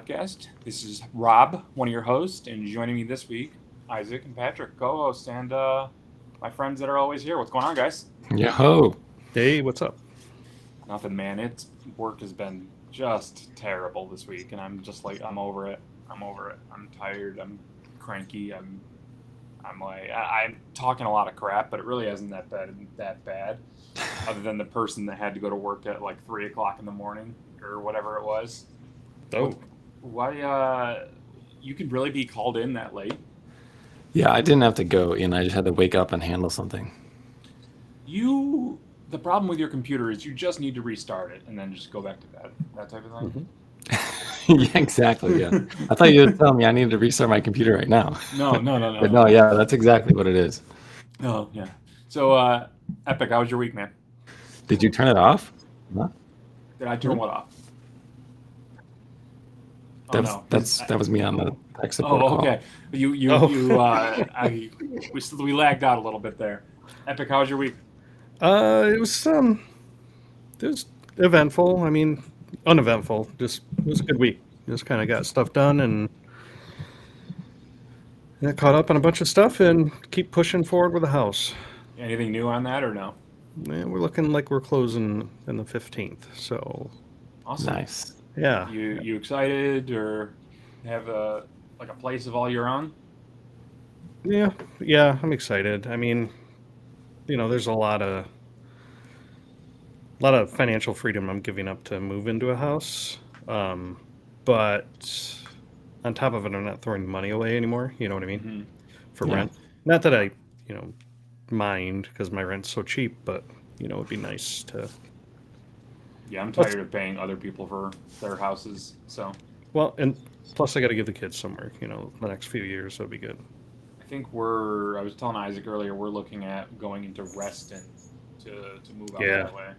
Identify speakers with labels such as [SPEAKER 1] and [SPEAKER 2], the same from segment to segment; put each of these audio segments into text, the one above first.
[SPEAKER 1] podcast. This is Rob, one of your hosts, and joining me this week, Isaac and Patrick, co-hosts, and my friends that are always here. What's going on, guys?
[SPEAKER 2] Yo.
[SPEAKER 3] Hey, what's up?
[SPEAKER 1] Nothing, man. Work has been just terrible this week, and I'm just like, I'm over it. I'm over it. I'm tired. I'm cranky. I'm talking a lot of crap, but it really isn't that bad. Other than the person that had to go to work at like 3 o'clock in the morning or whatever it was.
[SPEAKER 3] Oh,
[SPEAKER 1] Why? You could really be called in that late?
[SPEAKER 2] Yeah, I didn't have to go in. I just had to wake up and handle something.
[SPEAKER 1] The problem with your computer is you just need to restart it and then just go back to bed. That type of thing.
[SPEAKER 2] Yeah, exactly. Yeah. I thought you were telling me I needed to restart my computer right now.
[SPEAKER 1] No.
[SPEAKER 2] But no, yeah, that's exactly what it is.
[SPEAKER 1] Oh, yeah. So, Epic, how was your week, man?
[SPEAKER 2] Did you turn it off? Huh?
[SPEAKER 1] Did I turn what off?
[SPEAKER 2] That was me on the tech support
[SPEAKER 1] Oh,
[SPEAKER 2] call.
[SPEAKER 1] okay. We lagged out a little bit there. Epic, how was your week?
[SPEAKER 3] it was eventful. I mean, uneventful. It was a good week. Just kind of got stuff done and caught up on a bunch of stuff and keep pushing forward with the house.
[SPEAKER 1] Anything new on that or no?
[SPEAKER 3] Man, we're looking like we're closing in the 15th. So,
[SPEAKER 1] Awesome.
[SPEAKER 2] Nice.
[SPEAKER 3] yeah.
[SPEAKER 1] You excited or have a place of all your own?
[SPEAKER 3] Yeah, I'm excited. I mean, there's a lot of financial freedom I'm giving up to move into a house. But on top of it, I'm not throwing money away anymore. You know what I mean?
[SPEAKER 1] Mm-hmm.
[SPEAKER 3] For
[SPEAKER 2] Yeah.
[SPEAKER 3] rent. Not that I, mind because my rent's so cheap, but it'd be nice to.
[SPEAKER 1] Yeah, I'm tired of paying other people for their houses. So
[SPEAKER 3] Well, and plus I got to give the kids somewhere. The next few years that'll be good.
[SPEAKER 1] I think I was telling Isaac earlier, we're looking at going into Reston to move out
[SPEAKER 3] Yeah.
[SPEAKER 1] that way.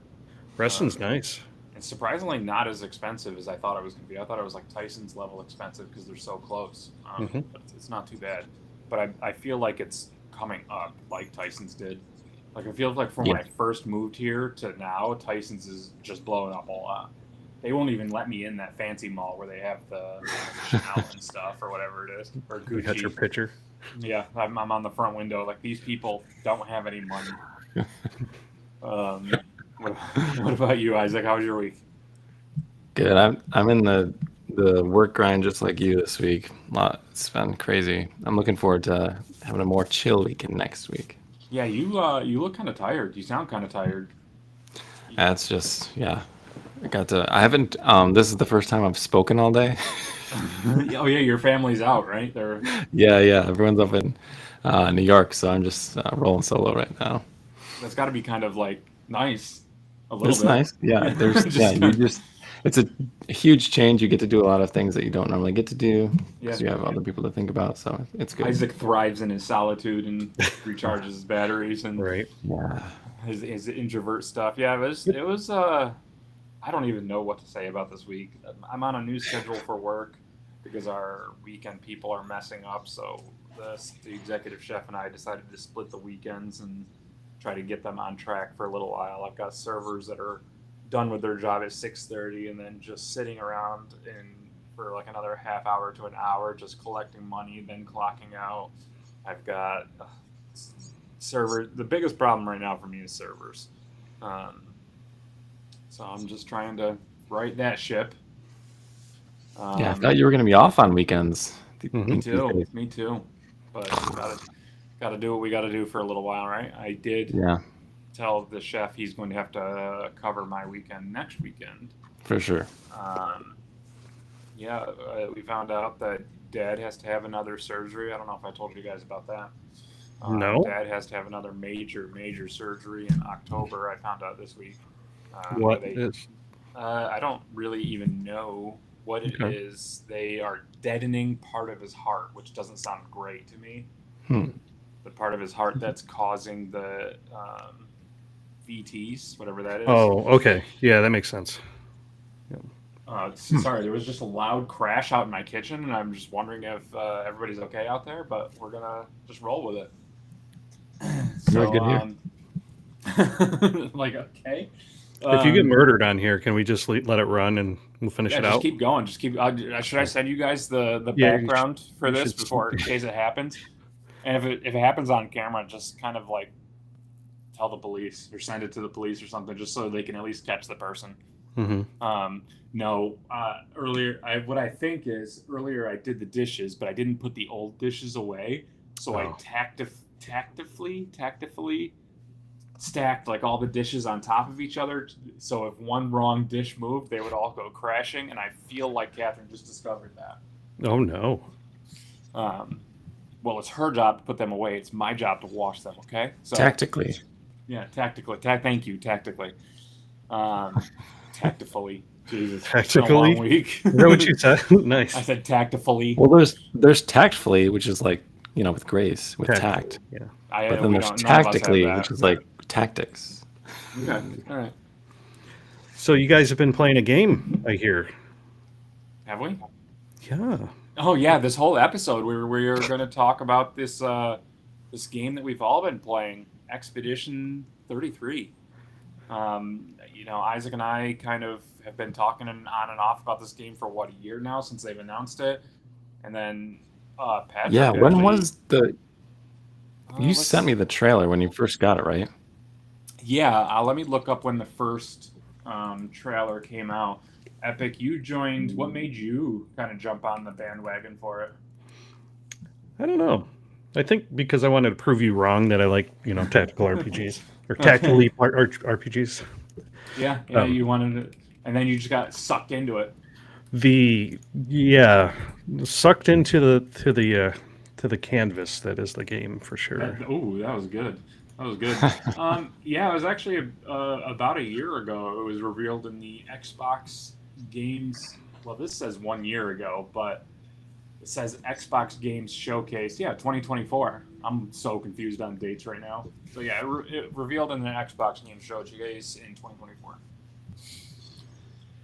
[SPEAKER 3] Reston's nice.
[SPEAKER 1] It's surprisingly not as expensive as I thought it was going to be. I thought it was like Tyson's level expensive because they're so close.
[SPEAKER 3] Mhm.
[SPEAKER 1] But it's not too bad. But I feel like it's coming up like Tyson's did. Like I feel like from when I first moved here to now, Tyson's is just blowing up a lot. They won't even let me in that fancy mall where they have the Chanel and stuff or whatever it is, or
[SPEAKER 3] You got your
[SPEAKER 1] Gucci.
[SPEAKER 3] picture.
[SPEAKER 1] Yeah, I'm on the front window. Like these people don't have any money. What about you, Isaac? How was your week?
[SPEAKER 2] Good. I'm in the work grind just like you this week. It's been crazy. I'm looking forward to having a more chill weekend next week.
[SPEAKER 1] Yeah, you look kind of tired. You sound kind of tired.
[SPEAKER 2] That's just I haven't this is the first time I've spoken all day.
[SPEAKER 1] Oh yeah, your family's out, right? They're
[SPEAKER 2] Yeah, everyone's up in New York, so I'm just rolling solo right now.
[SPEAKER 1] That's got to be kind of like nice, a little
[SPEAKER 2] It's
[SPEAKER 1] bit.
[SPEAKER 2] nice. Yeah, it's a huge change. You get to do a lot of things that you don't normally get to do because you have other people to think about, so it's good.
[SPEAKER 1] Isaac thrives in his solitude and recharges his batteries and
[SPEAKER 3] Right.
[SPEAKER 2] Yeah.
[SPEAKER 1] his introvert stuff. Yeah, it was I don't even know what to say about this week. I'm on a new schedule for work because our weekend people are messing up. So the executive chef and I decided to split the weekends and try to get them on track for a little while. I've got servers that are done with their job at 6:30 and then just sitting around for like another half hour to an hour, just collecting money, then clocking out. I've got server. The biggest problem right now for me is servers. So I'm just trying to right that ship.
[SPEAKER 2] I thought you were going to be off on weekends.
[SPEAKER 1] Me too. But gotta do what we gotta do for a little while, right? I did tell the chef he's going to have to cover my weekend next weekend.
[SPEAKER 2] For sure.
[SPEAKER 1] We found out that Dad has to have another surgery. I don't know if I told you guys about that.
[SPEAKER 3] No.
[SPEAKER 1] Dad has to have another major surgery in October. I found out this week.
[SPEAKER 3] What is?
[SPEAKER 1] I don't really even know what it is. They are deadening part of his heart, which doesn't sound great to me. The part of his heart that's causing the VTs, whatever that is.
[SPEAKER 3] Oh, okay. Yeah, that makes sense.
[SPEAKER 1] Sorry, there was just a loud crash out in my kitchen, and I'm just wondering if everybody's okay out there, but we're going to just roll with it.
[SPEAKER 2] Really good here.
[SPEAKER 1] Like, okay.
[SPEAKER 3] If you get murdered on here, can we just let it run and we'll finish it
[SPEAKER 1] just
[SPEAKER 3] out?
[SPEAKER 1] keep going. Just keep. Should I send you guys the
[SPEAKER 3] Yeah,
[SPEAKER 1] background for
[SPEAKER 3] you
[SPEAKER 1] this
[SPEAKER 3] should.
[SPEAKER 1] before in case it happens? And if it happens on camera, just kind of like tell the police or send it to the police or something, just so they can at least catch the person.
[SPEAKER 3] Mm-hmm.
[SPEAKER 1] No, earlier what I think is earlier I did the dishes, but I didn't put the old dishes away, so I tactfully stacked like all the dishes on top of each other. So if one wrong dish moved, they would all go crashing, and I feel like Catherine just discovered that.
[SPEAKER 3] Oh no.
[SPEAKER 1] Well, it's her job to put them away. It's my job to wash them. Okay. So
[SPEAKER 2] Tactically.
[SPEAKER 1] yeah, tactically. Thank you, tactically. Tactfully. Jesus.
[SPEAKER 3] Tactically?
[SPEAKER 1] It's been a long week.
[SPEAKER 3] Is that what you said? Nice.
[SPEAKER 1] I said tactfully.
[SPEAKER 2] Well, there's tactfully, which is like, with grace, with tact.
[SPEAKER 3] Yeah.
[SPEAKER 2] But then there's tactically, which is like tactics.
[SPEAKER 1] Okay. All right.
[SPEAKER 3] So you guys have been playing a game, I hear.
[SPEAKER 1] Have we?
[SPEAKER 3] Yeah.
[SPEAKER 1] Oh yeah, this whole episode we were going to talk about this this game that we've all been playing, Expedition 33. Isaac and I kind of have been talking on and off about this game for a year now since they've announced it, and then Patrick.
[SPEAKER 2] Yeah, when was the? You
[SPEAKER 1] let's
[SPEAKER 2] sent me the trailer when you first got it, right?
[SPEAKER 1] Yeah, let me look up when the first trailer came out. Epic, you joined. What made you kind of jump on the bandwagon for it?
[SPEAKER 3] I don't know. I think because I wanted to prove you wrong that I like, tactical RPGs or tactically RPGs.
[SPEAKER 1] Yeah, you wanted it, and then you just got sucked into it.
[SPEAKER 3] Sucked into the canvas that is the game for sure.
[SPEAKER 1] That was good. That was good. It was actually about a year ago. It was revealed in the Xbox Games. Well, this says 1 year ago, but it says Xbox Games Showcase. Yeah, 2024. I'm so confused on dates right now. So yeah, it revealed in the Xbox Games Showcase in 2024.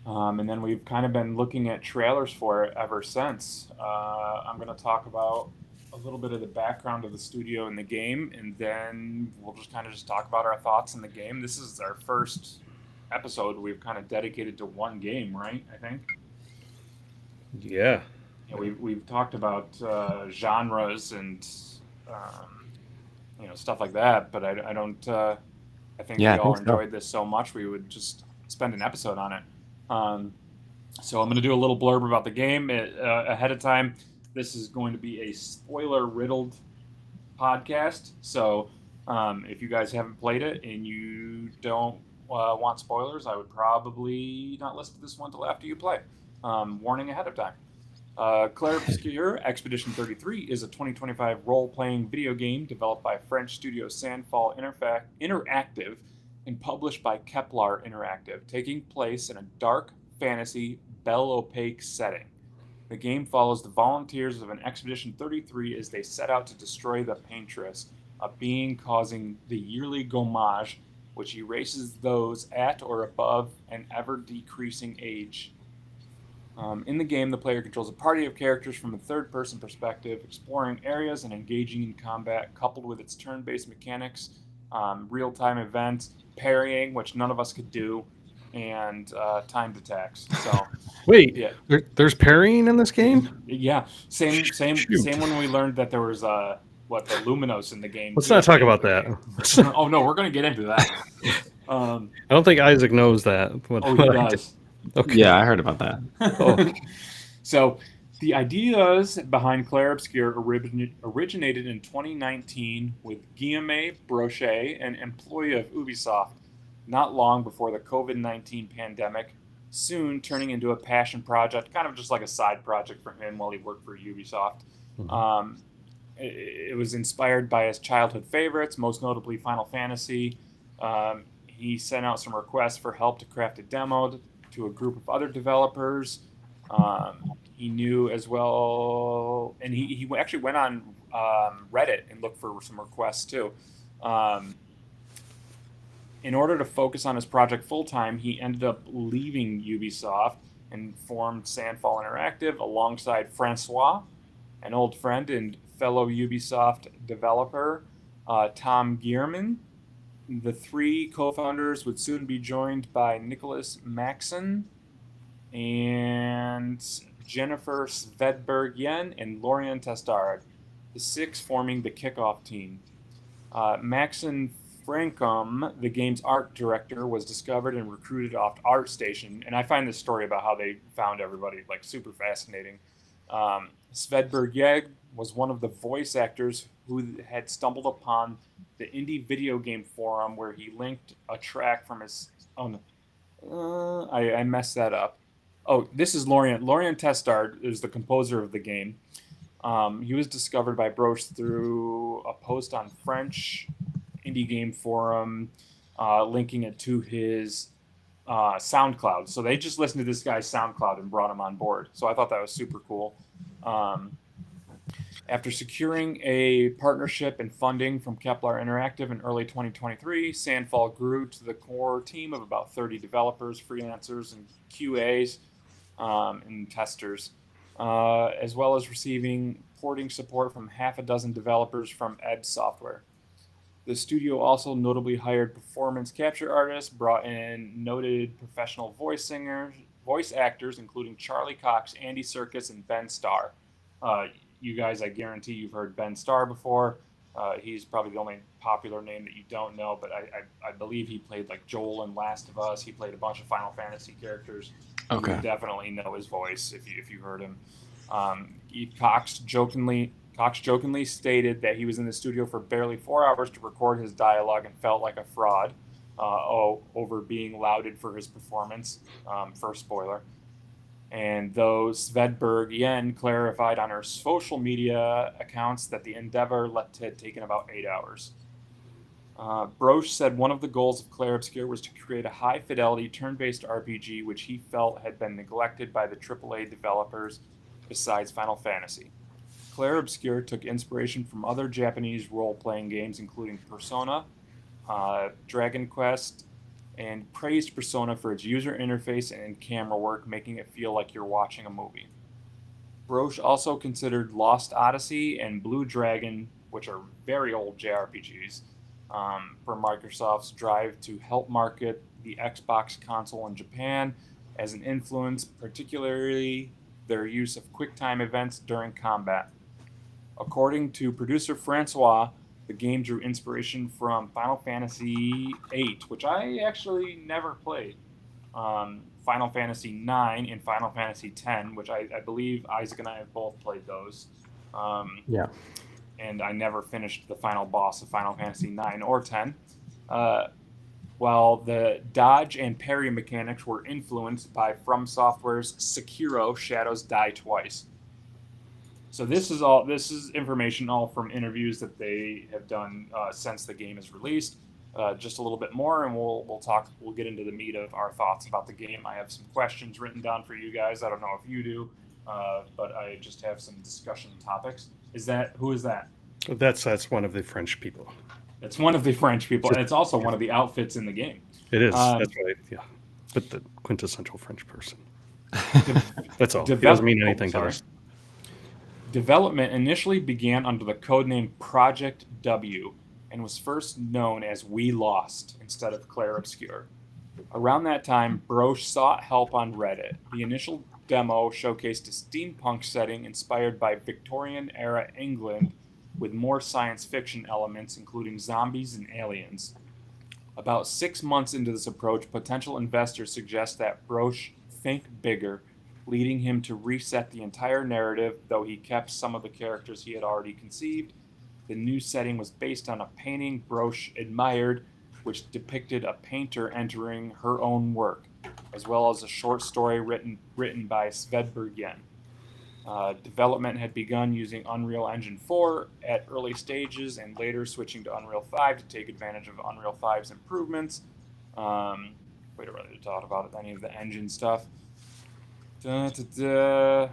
[SPEAKER 1] And then we've kind of been looking at trailers for it ever since. I'm going to talk about a little bit of the background of the studio and the game, and then we'll just kind of talk about our thoughts in the game. This is our first episode we've kind of dedicated to one game, right? I think.
[SPEAKER 3] Yeah.
[SPEAKER 1] We've talked about genres and stuff like that, but I don't. I think we all enjoyed this so much we would just spend an episode on it. So I'm going to do a little blurb about the game ahead of time. This is going to be a spoiler-riddled podcast. So if you guys haven't played it and you don't want spoilers, I would probably not listen to this one until after you play. Warning ahead of time. Clair Obscur Expedition 33 is a 2025 role-playing video game developed by French studio Sandfall Interactive and published by Kepler Interactive, taking place in a dark fantasy, bell-opaque setting. The game follows the volunteers of an Expedition 33 as they set out to destroy the Paintress, a being causing the yearly gommage, which erases those at or above an ever-decreasing age. In the game, the player controls a party of characters from a third-person perspective, exploring areas and engaging in combat, coupled with its turn-based mechanics, real-time events, parrying, which none of us could do, and timed attacks. So
[SPEAKER 3] wait,
[SPEAKER 1] yeah,
[SPEAKER 3] there's parrying in this game?
[SPEAKER 1] Yeah, same when we learned that there was the Luminos in the game.
[SPEAKER 3] Let's not talk about that.
[SPEAKER 1] Oh no, we're gonna get into that.
[SPEAKER 3] I don't think Isaac knows that.
[SPEAKER 1] He does.
[SPEAKER 3] Okay.
[SPEAKER 2] Yeah, I heard about that.
[SPEAKER 3] Oh.
[SPEAKER 1] So the ideas behind Clair Obscur originated in 2019 with Guillaume Brochet, an employee of Ubisoft, not long before the COVID-19 pandemic, soon turning into a passion project, kind of just like a side project for him while he worked for Ubisoft. Mm-hmm. It was inspired by his childhood favorites, most notably Final Fantasy. He sent out some requests for help to craft a demo to a group of other developers. He knew as well, and he actually went on Reddit and looked for some requests too. In order to focus on his project full-time, he ended up leaving Ubisoft and formed Sandfall Interactive alongside Francois, an old friend and fellow Ubisoft developer, Tom Gierman. The three co-founders would soon be joined by Nicholas Maxon and Jennifer Svedberg-Yen and Lorian Testard, the six forming the kickoff team. Maxon Frankum, the game's art director, was discovered and recruited off ArtStation, and I find this story about how they found everybody like super fascinating. Svedberg-Yen was one of the voice actors who had stumbled upon the indie video game forum where he linked a track from his. Oh, no. I messed that up. Oh, this is Lorian. Lorian Testard is the composer of the game. He was discovered by Broche through a post on French indie game forum, linking it to his SoundCloud. So they just listened to this guy's SoundCloud and brought him on board. So I thought that was super cool. After securing a partnership and funding from Kepler Interactive in early 2023, Sandfall grew to the core team of about 30 developers, freelancers, and QAs and testers, as well as receiving porting support from half a dozen developers from Ed Software. The studio also notably hired performance capture artists, brought in noted professional voice singers, voice actors, including Charlie Cox, Andy Serkis, and Ben Starr. You guys, I guarantee you've heard Ben Starr before. He's probably the only popular name that you don't know, but I believe he played like Joel in Last of Us. He played a bunch of Final Fantasy characters.
[SPEAKER 2] Okay.
[SPEAKER 1] You definitely know his voice if you heard him. Cox jokingly stated that he was in the studio for barely 4 hours to record his dialogue and felt like a fraud over being lauded for his performance. First spoiler. And though Svedberg-Yen clarified on her social media accounts that the endeavor had taken about 8 hours. Broche said one of the goals of Clair Obscur was to create a high-fidelity, turn-based RPG which he felt had been neglected by the AAA developers besides Final Fantasy. Clair Obscur took inspiration from other Japanese role-playing games including Persona, Dragon Quest, and praised Persona for its user interface and camera work, making it feel like you're watching a movie. Broche also considered Lost Odyssey and Blue Dragon, which are very old JRPGs, for Microsoft's drive to help market the Xbox console in Japan as an influence, particularly their use of QuickTime events during combat. According to producer Francois, the game drew inspiration from Final Fantasy VIII, which I actually never played, Final Fantasy IX, and Final Fantasy X, which I believe Isaac and I have both played those.
[SPEAKER 2] Yeah.
[SPEAKER 1] And I never finished the final boss of Final Fantasy IX or X. While the dodge and parry mechanics were influenced by From Software's Sekiro: Shadows Die Twice. So this is information all from interviews that they have done since the game is released. Just a little bit more, and we'll get into the meat of our thoughts about the game. I have some questions written down for you guys. I don't know if you do, but I just have some discussion topics. Who is that?
[SPEAKER 3] That's one of the French people.
[SPEAKER 1] It's one of the French people, and it's also one of the outfits in the game.
[SPEAKER 3] It is. That's right. Yeah, but the quintessential French person. That's all. It doesn't mean anything to us.
[SPEAKER 1] Development initially began under the codename Project W and was first known as We Lost instead of Clair Obscur. Around that time, Broche sought help on Reddit. The initial demo showcased a steampunk setting inspired by Victorian-era England with more science fiction elements, including zombies and aliens. About 6 months into this approach, potential investors suggest that Broche think bigger, leading him to reset the entire narrative, though he kept some of the characters he had already conceived. The new setting was based on a painting Broche admired, which depicted a painter entering her own work, as well as a short story written by Svedberg-Yen. Development had begun using Unreal Engine 4 at early stages and later switching to Unreal 5 to take advantage of Unreal 5's improvements. We don't really talk about any of the engine stuff. Broche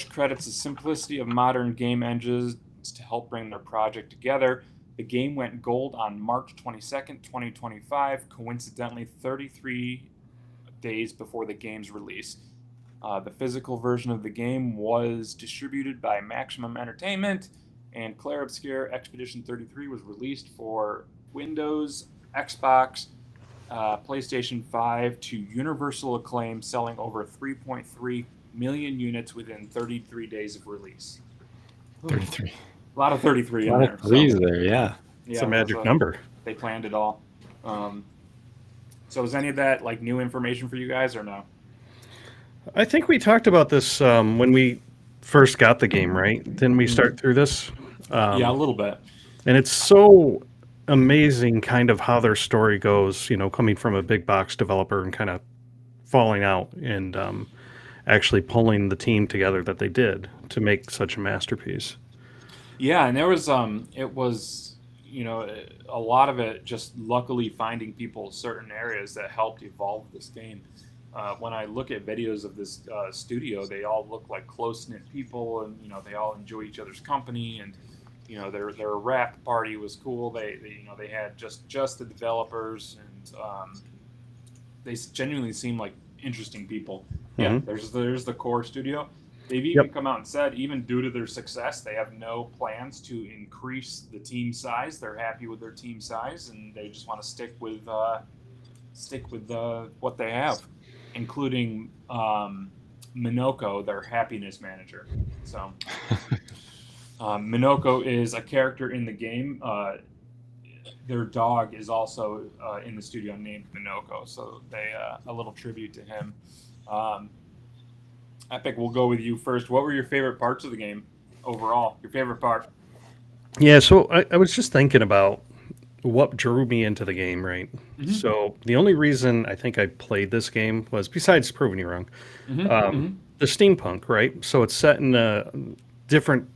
[SPEAKER 1] credits the simplicity of modern game engines to help bring their project together. The game went gold on March 22nd, 2025, coincidentally 33 days before the game's release. The physical version of the game was distributed by Maximum Entertainment, and Clair Obscur Expedition 33 was released for Windows, Xbox, PlayStation 5 to universal acclaim, selling over 3.3 million units within 33 days of release.
[SPEAKER 2] 33.
[SPEAKER 1] A lot of 33
[SPEAKER 2] A
[SPEAKER 1] in
[SPEAKER 2] lot
[SPEAKER 1] there.
[SPEAKER 2] of threes there, yeah.
[SPEAKER 3] It's a magic number.
[SPEAKER 1] They planned it all. So is any of that like new information for you guys or no?
[SPEAKER 3] I think we talked about this when we first got the game, right? Didn't we start through this?
[SPEAKER 1] Yeah, a little bit.
[SPEAKER 3] And it's so amazing kind of how their story goes, coming from a big box developer and kind of falling out and actually pulling the team together that they did to make such a masterpiece.
[SPEAKER 1] Yeah, and there was it was a lot of it just luckily finding people in certain areas that helped evolve this game. When I look at videos of this studio, they all look like close knit people, and they all enjoy each other's company, and their rap party was cool. They had just the developers, and they genuinely seem like interesting people. Yeah,
[SPEAKER 3] Mhm.
[SPEAKER 1] there's the core studio. They've even
[SPEAKER 3] Yep.
[SPEAKER 1] come out and said, even due to their success, they have no plans to increase the team size. They're happy with their team size, and they just want to stick with what they have, including Minoko, their happiness manager. So Minoko is a character in the game. Their dog is also in the studio named Minoko, so they a little tribute to him. Epic, we'll go with you first. What were your favorite parts of the game overall? Your favorite part?
[SPEAKER 3] Yeah, so I was just thinking about what drew me into the game, right?
[SPEAKER 1] Mhm.
[SPEAKER 3] So the only reason I think I played this game was, besides proving you wrong, the steampunk, right? So it's set in a different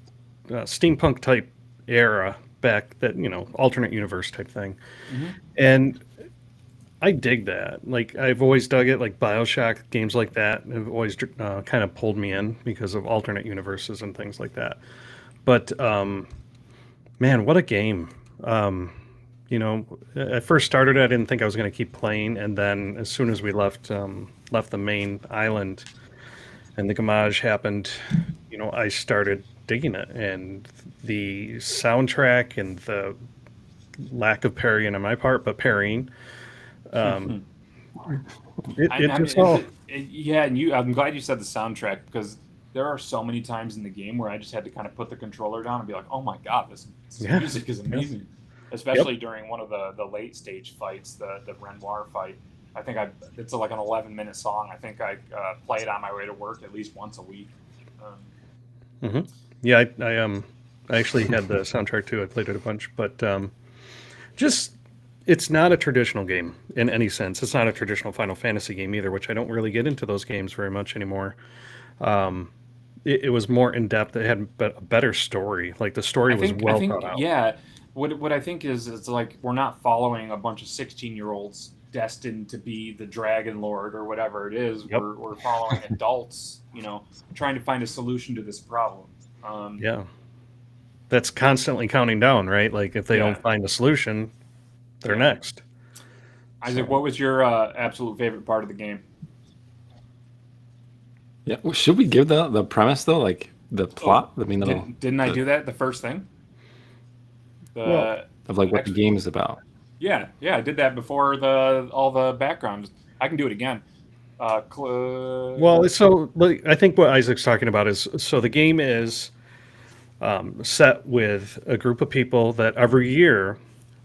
[SPEAKER 3] steampunk type era back that, alternate universe type thing. And I dig that. Like, I've always dug it. Like BioShock, games like that have always kind of pulled me in because of alternate universes and things like that. But man, what a game! I first started, I didn't think I was going to keep playing, and then as soon as we left the main island and the Gamage happened, I started digging it, and the soundtrack and the lack of parrying on my part, but parrying. It just all.
[SPEAKER 1] Yeah, and I'm glad you said the soundtrack, because there are so many times in the game where I just had to kind of put the controller down and be like, "Oh my god, this
[SPEAKER 3] Yeah.
[SPEAKER 1] music is amazing!" Especially during one of the late stage fights, the Renoir fight. I think it's like an 11-minute song. I think I play it on my way to work at least once a week.
[SPEAKER 3] Yeah, I actually had the soundtrack too. I played it a bunch, but just it's not a traditional game in any sense. It's not a traditional Final Fantasy game either, which I don't really get into those games very much anymore. It was more in depth. It had a better story. Like the story was well thought out.
[SPEAKER 1] Yeah. What I think is it's like we're not following a bunch of 16-year-olds destined to be the Dragon Lord or whatever it is.
[SPEAKER 3] Yep.
[SPEAKER 1] We're following adults, trying to find a solution to this problem.
[SPEAKER 3] Yeah, that's constantly counting down, right? Like if they
[SPEAKER 1] Yeah.
[SPEAKER 3] don't find a solution, they're
[SPEAKER 1] Yeah.
[SPEAKER 3] next.
[SPEAKER 1] Isaac, what was your absolute favorite part of the game?
[SPEAKER 2] Yeah, well, should we give the premise though, like the plot? I mean,
[SPEAKER 1] Didn't I do that the first thing?
[SPEAKER 3] Well,
[SPEAKER 2] of like what the game is about.
[SPEAKER 1] Yeah, I did that before all the background. I can do it again.
[SPEAKER 3] Well, so like, I think what Isaac's talking about is, so the game is set with a group of people that every year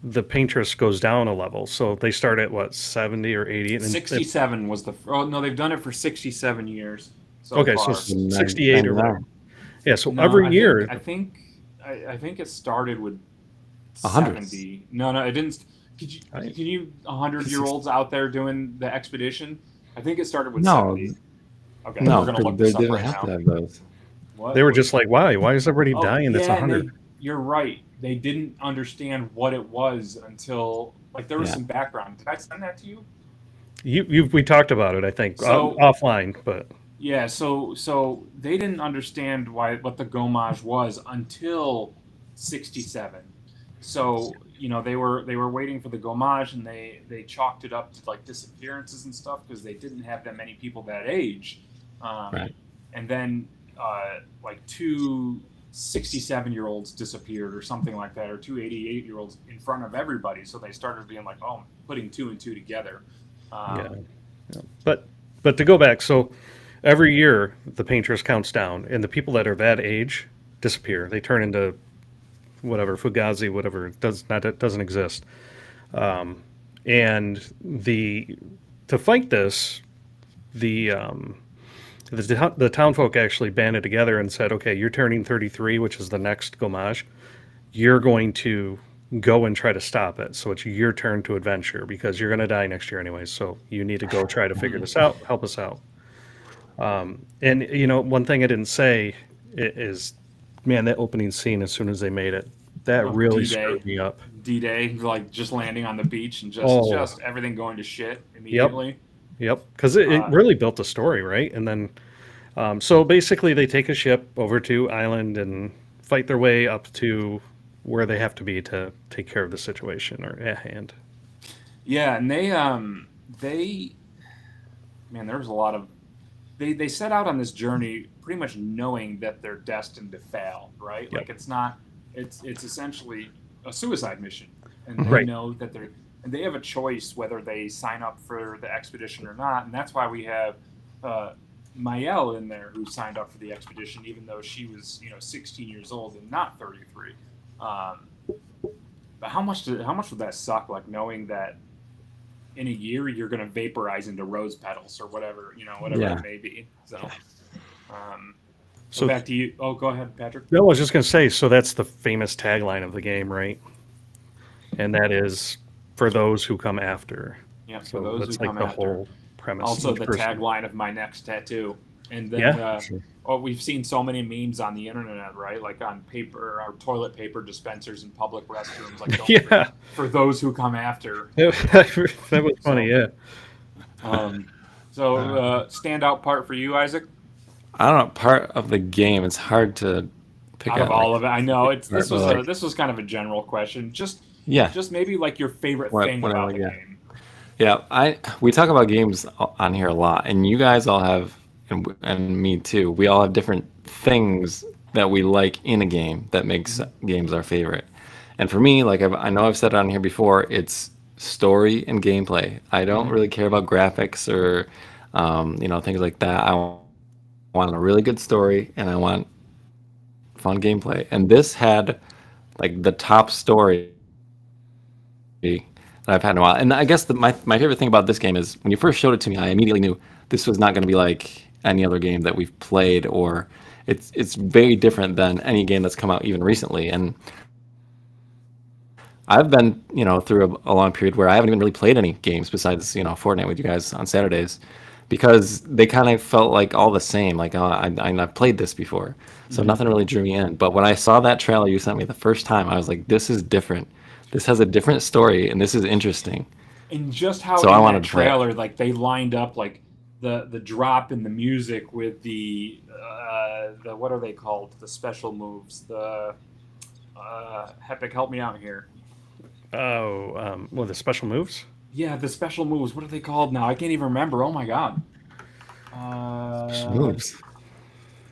[SPEAKER 3] the painteress goes down a level. So they start at what, 70 or 80? And
[SPEAKER 1] 67 was the. Oh no, they've done it for 67 years. So
[SPEAKER 3] Okay,
[SPEAKER 1] far.
[SPEAKER 3] so 68 or whatever. Yeah, so
[SPEAKER 1] No,
[SPEAKER 3] every
[SPEAKER 1] I
[SPEAKER 3] year.
[SPEAKER 1] think it started with
[SPEAKER 2] 100.
[SPEAKER 1] 70. No, it didn't. Can you 100-year-olds out there doing the expedition? I think it started with
[SPEAKER 2] No.
[SPEAKER 1] 70. Okay,
[SPEAKER 2] No,
[SPEAKER 1] we're gonna look
[SPEAKER 2] they
[SPEAKER 1] this up
[SPEAKER 2] didn't
[SPEAKER 1] right
[SPEAKER 2] have
[SPEAKER 1] now.
[SPEAKER 2] to have those.
[SPEAKER 1] What?
[SPEAKER 3] They were just like, why is everybody
[SPEAKER 1] Oh,
[SPEAKER 3] dying that's
[SPEAKER 1] yeah, and
[SPEAKER 3] 100?
[SPEAKER 1] you're right. They didn't understand what it was until there was
[SPEAKER 2] Yeah.
[SPEAKER 1] some background. Did I send that to you?
[SPEAKER 3] We talked about it, I think,
[SPEAKER 1] So-
[SPEAKER 3] offline, but
[SPEAKER 1] Yeah. So they didn't understand what the Gomage was until 67. So they were waiting for the Gomage, and they chalked it up to like disappearances and stuff because they didn't have that many people that age.
[SPEAKER 2] Right.
[SPEAKER 1] And then like two 67-year-olds disappeared or something like that, or two 88-year-olds in front of everybody. So they started being like, oh, putting two and two together.
[SPEAKER 3] Yeah. But to go back, so every year the painter's counts down, and the people that are that age disappear. They turn into whatever Fugazi, whatever it doesn't exist. And to fight this, the townfolk actually banded together and said, okay, you're turning 33, which is the next Gomage. You're going to go and try to stop it. So it's your turn to adventure because you're going to die next year anyway. So you need to go try to figure this out, help us out. And, one thing I didn't say is, man, that opening scene as soon as they made it, that really
[SPEAKER 1] D-Day.
[SPEAKER 3] screwed me up.
[SPEAKER 1] D-Day, like just landing on the beach and just everything going to shit immediately.
[SPEAKER 3] Yep, because it really built a story, right? And then, so basically they take a ship over to Island and fight their way up to where they have to be to take care of the situation or at hand.
[SPEAKER 1] Yeah, and man, there was a lot of, they set out on this journey pretty much knowing that they're destined to fail, right?
[SPEAKER 3] Yep.
[SPEAKER 1] Like it's essentially a suicide mission, and they
[SPEAKER 3] Right.
[SPEAKER 1] know that they have a choice whether they sign up for the expedition or not, and that's why we have Mael in there who signed up for the expedition, even though she was 16 years old and not 33. But how much would that suck? Like knowing that in a year you're going to vaporize into rose petals or whatever
[SPEAKER 2] Yeah.
[SPEAKER 1] it may be. So,
[SPEAKER 3] So-
[SPEAKER 1] back to you. Oh, go ahead, Patrick.
[SPEAKER 3] No, I was just going to say, so that's the famous tagline of the game, right? And that is for those who come after.
[SPEAKER 1] Yeah, for
[SPEAKER 3] So
[SPEAKER 1] those
[SPEAKER 3] that's
[SPEAKER 1] who
[SPEAKER 3] like
[SPEAKER 1] come
[SPEAKER 3] the
[SPEAKER 1] after.
[SPEAKER 3] whole premise.
[SPEAKER 1] Also,
[SPEAKER 3] Each
[SPEAKER 1] the
[SPEAKER 3] person-
[SPEAKER 1] tagline of my next tattoo. And then,
[SPEAKER 3] Yeah.
[SPEAKER 1] we've seen so many memes on the internet, right? Like on paper or toilet paper dispensers in public restrooms. Like, don't
[SPEAKER 3] Yeah,
[SPEAKER 1] for those who come after.
[SPEAKER 3] that was funny. Yeah.
[SPEAKER 1] Standout part for you, Isaac?
[SPEAKER 2] I don't know. Part of the game, it's hard to pick
[SPEAKER 1] Out of all of it, I know this
[SPEAKER 2] Like-
[SPEAKER 1] was kind of a general question. Just
[SPEAKER 2] Yeah,
[SPEAKER 1] maybe like your favorite
[SPEAKER 2] What-
[SPEAKER 1] thing
[SPEAKER 2] what I
[SPEAKER 1] about
[SPEAKER 2] like,
[SPEAKER 1] the
[SPEAKER 2] yeah.
[SPEAKER 1] game.
[SPEAKER 2] yeah. We talk about games on here a lot, and you guys all have, and me too. We all have different things that we like in a game that makes games our favorite. And for me, like I know I've said it on here before, it's story and gameplay. I don't really care about graphics or things like that. I want a really good story and I want fun gameplay. And this had like the top story that I've had in a while. And I guess my favorite thing about this game is when you first showed it to me, I immediately knew this was not going to be like any other game that we've played, or it's very different than any game that's come out even recently. And I've been, through a long period where I haven't even really played any games besides, Fortnite with you guys on Saturdays, because they kind of felt like all the same. Like, I've played this before, so nothing really drew me in. But when I saw that trailer you sent me the first time, I was like, this is different. This has a different story, and this is interesting.
[SPEAKER 1] And just how
[SPEAKER 2] So I
[SPEAKER 1] in
[SPEAKER 2] wanted
[SPEAKER 1] that
[SPEAKER 2] to play it.
[SPEAKER 1] trailer, like they lined up like the drop in the music with the what are they called? The special moves. The Hepic, help me out here.
[SPEAKER 3] Oh, the special moves?
[SPEAKER 1] Yeah, the special moves. What are they called now? I can't even remember. Oh my god.
[SPEAKER 2] Moves.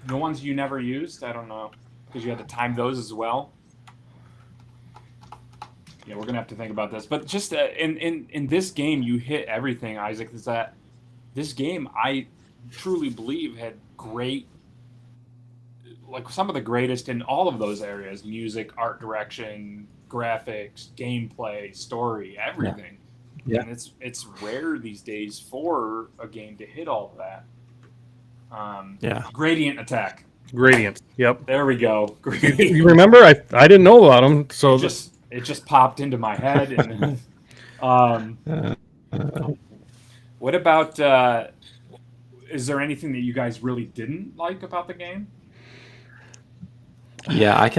[SPEAKER 1] The ones you never used? I don't know. Because you had to time those as well. Yeah, we're gonna have to think about this. But just in this game, you hit everything, Isaac. Is that this game? I truly believe had great, like some of the greatest in all of those areas: music, art direction, graphics, gameplay, story, everything.
[SPEAKER 2] Yeah.
[SPEAKER 1] And it's rare these days for a game to hit all of that.
[SPEAKER 2] Yeah.
[SPEAKER 1] Gradient attack.
[SPEAKER 3] Gradient. Yep.
[SPEAKER 1] There we go.
[SPEAKER 3] You
[SPEAKER 1] Gradient.
[SPEAKER 3] remember? I didn't know about them, so
[SPEAKER 1] It just popped into my head. And, what about? Is there anything that you guys really didn't like about the game?
[SPEAKER 2] Yeah, I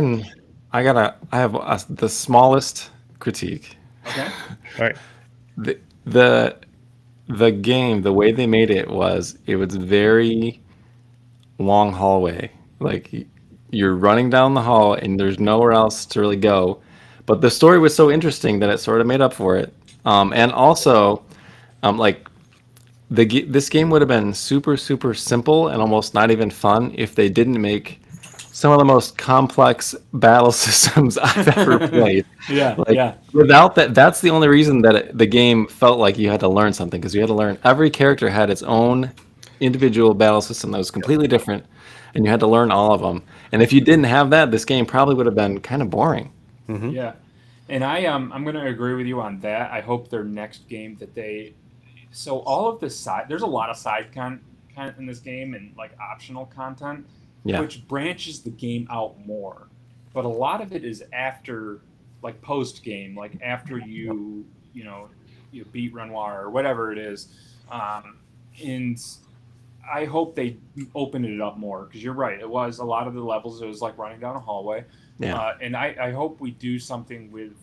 [SPEAKER 2] have the smallest critique.
[SPEAKER 1] Okay.
[SPEAKER 3] all right.
[SPEAKER 2] The game, the way they made it was very long hallway. Like you're running down the hall and there's nowhere else to really go. But the story was so interesting that it sort of made up for it. And also, like this game would have been super, super simple and almost not even fun if they didn't make some of the most complex battle systems I've ever played.
[SPEAKER 1] Yeah,
[SPEAKER 2] Like
[SPEAKER 1] yeah.
[SPEAKER 2] without that, that's the only reason that the game felt like you had to learn something, because you had to learn every character had its own individual battle system that was completely different, and you had to learn all of them. And if you didn't have that, this game probably would have been kind of boring.
[SPEAKER 1] Yeah, and I'm going to agree with you on that. I hope their next game that they so all of the side there's a lot of side content in this game and like optional content,
[SPEAKER 2] Yeah.
[SPEAKER 1] which branches the game out more. But a lot of it is after like post game, like after you beat Renoir or whatever it is, and I hope they open it up more because you're right. It was a lot of the levels. It was like running down a hallway.
[SPEAKER 2] Yeah.
[SPEAKER 1] And I hope we do something with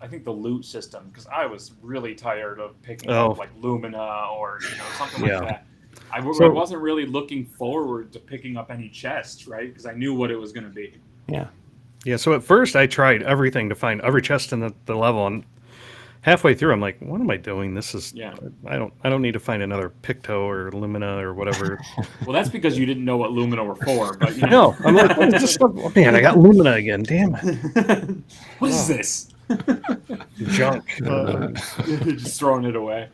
[SPEAKER 1] I think the loot system, because I was really tired of picking up like Lumina or something like that. I wasn't really looking forward to picking up any chests, right? Because I knew what it was going to be.
[SPEAKER 2] Yeah.
[SPEAKER 3] Yeah, so at first I tried everything to find every chest in the level, and halfway through I'm like, what am I doing? This is I don't need to find another Picto or Lumina or whatever.
[SPEAKER 1] Well, that's because you didn't know what Lumina were for, but
[SPEAKER 3] No, I'm like, what is this stuff? Oh, man, I got Lumina again. Damn it.
[SPEAKER 1] What is this?
[SPEAKER 3] Junk.
[SPEAKER 1] Just throwing it away.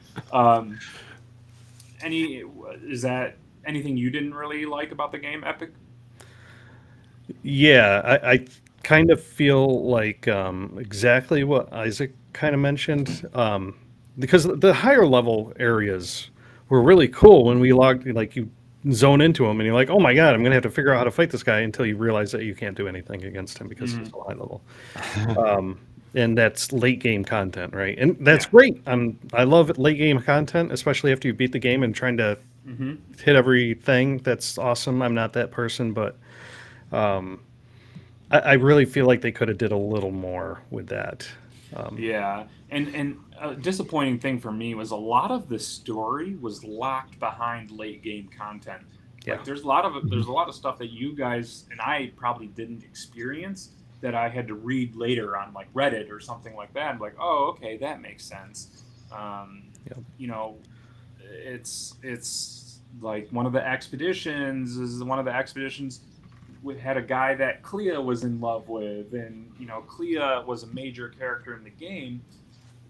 [SPEAKER 1] Is that anything you didn't really like about the game, Epic?
[SPEAKER 3] Yeah, I kind of feel like exactly what Isaac kind of mentioned, because the higher level areas were really cool when we logged, like you zone into them and you're like, oh my god, I'm gonna have to figure out how to fight this guy, until you realize that you can't do anything against him because he's so high level. And that's late game content, right? And that's great. I love late game content, especially after you beat the game and trying to hit everything. That's awesome. I'm not that person, but I really feel like they could have did a little more with that.
[SPEAKER 1] And a disappointing thing for me was a lot of the story was locked behind late game content. Like there's a lot of stuff that you guys and I probably didn't experience that I had to read later on like Reddit or something like that. I'm like, oh, okay, that makes sense. It's like one of the expeditions had a guy that Clea was in love with, and Clea was a major character in the game,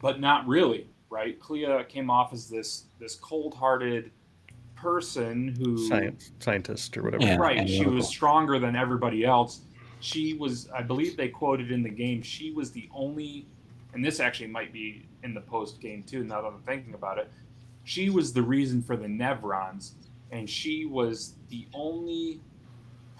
[SPEAKER 1] but not really, right? Clea came off as this cold-hearted person who
[SPEAKER 3] scientist or whatever.
[SPEAKER 2] Yeah,
[SPEAKER 1] right. She was stronger than everybody else. She was, I believe they quoted in the game, she was the only, and this actually might be in the post game too, now that I'm thinking about it. She was the reason for the Nevrons, and she was the only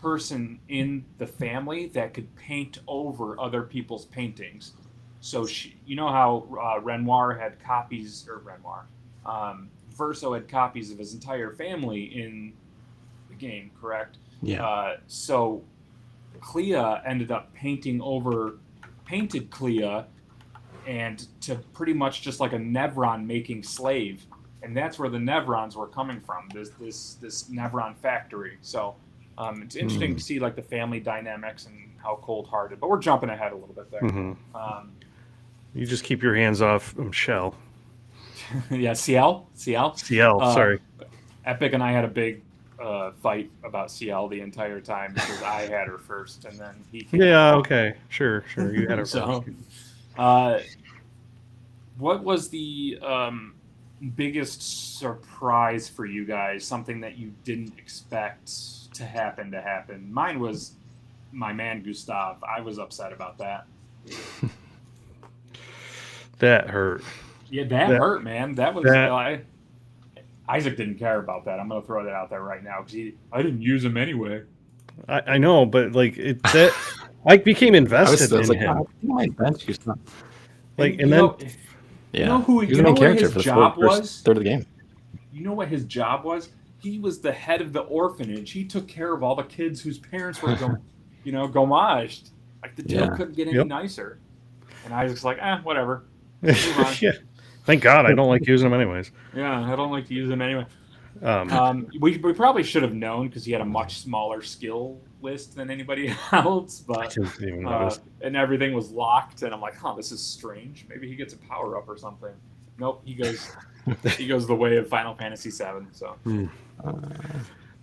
[SPEAKER 1] person in the family that could paint over other people's paintings. So you know how Renoir had copies, or Verso had copies of his entire family in the game, correct?
[SPEAKER 2] Yeah.
[SPEAKER 1] So Clea ended up painted Clea, and to pretty much just like a Nevron making slave, and that's where the Nevrons were coming from. This Nevron factory. So it's interesting to see like the family dynamics and how cold-hearted. But we're jumping ahead a little bit there.
[SPEAKER 3] You just keep your hands off Shell.
[SPEAKER 1] Yeah, CL.
[SPEAKER 3] Sorry.
[SPEAKER 1] Epic and I had a big fight about CL the entire time because I had her first, and then he came along.
[SPEAKER 3] Okay, sure, you had her
[SPEAKER 1] So,
[SPEAKER 3] first.
[SPEAKER 1] what was the biggest surprise for you guys? Something that you didn't expect to happen? Mine was my man Gustav. I was upset about that.
[SPEAKER 3] That hurt.
[SPEAKER 1] Yeah, that hurt, man. That was Isaac didn't care about that. I'm going to throw that out there right now because I didn't use him anyway.
[SPEAKER 3] I know, but like I became invested in him.
[SPEAKER 1] Like,
[SPEAKER 3] and then
[SPEAKER 1] you know who
[SPEAKER 2] he was the main character for the first third of the game.
[SPEAKER 1] You know what his job was? He was the head of the orphanage. He took care of all the kids whose parents were gomaged. Like the deal couldn't get any nicer. And Isaac's like, whatever.
[SPEAKER 3] Yeah. Thank God I don't like using them anyways.
[SPEAKER 1] Yeah, I don't like to use them anyway. We probably should have known because he had a much smaller skill list than anybody else, but and everything was locked, and I'm like, this is strange. Maybe he gets a power up or something. Nope, he goes the way of Final Fantasy VII. So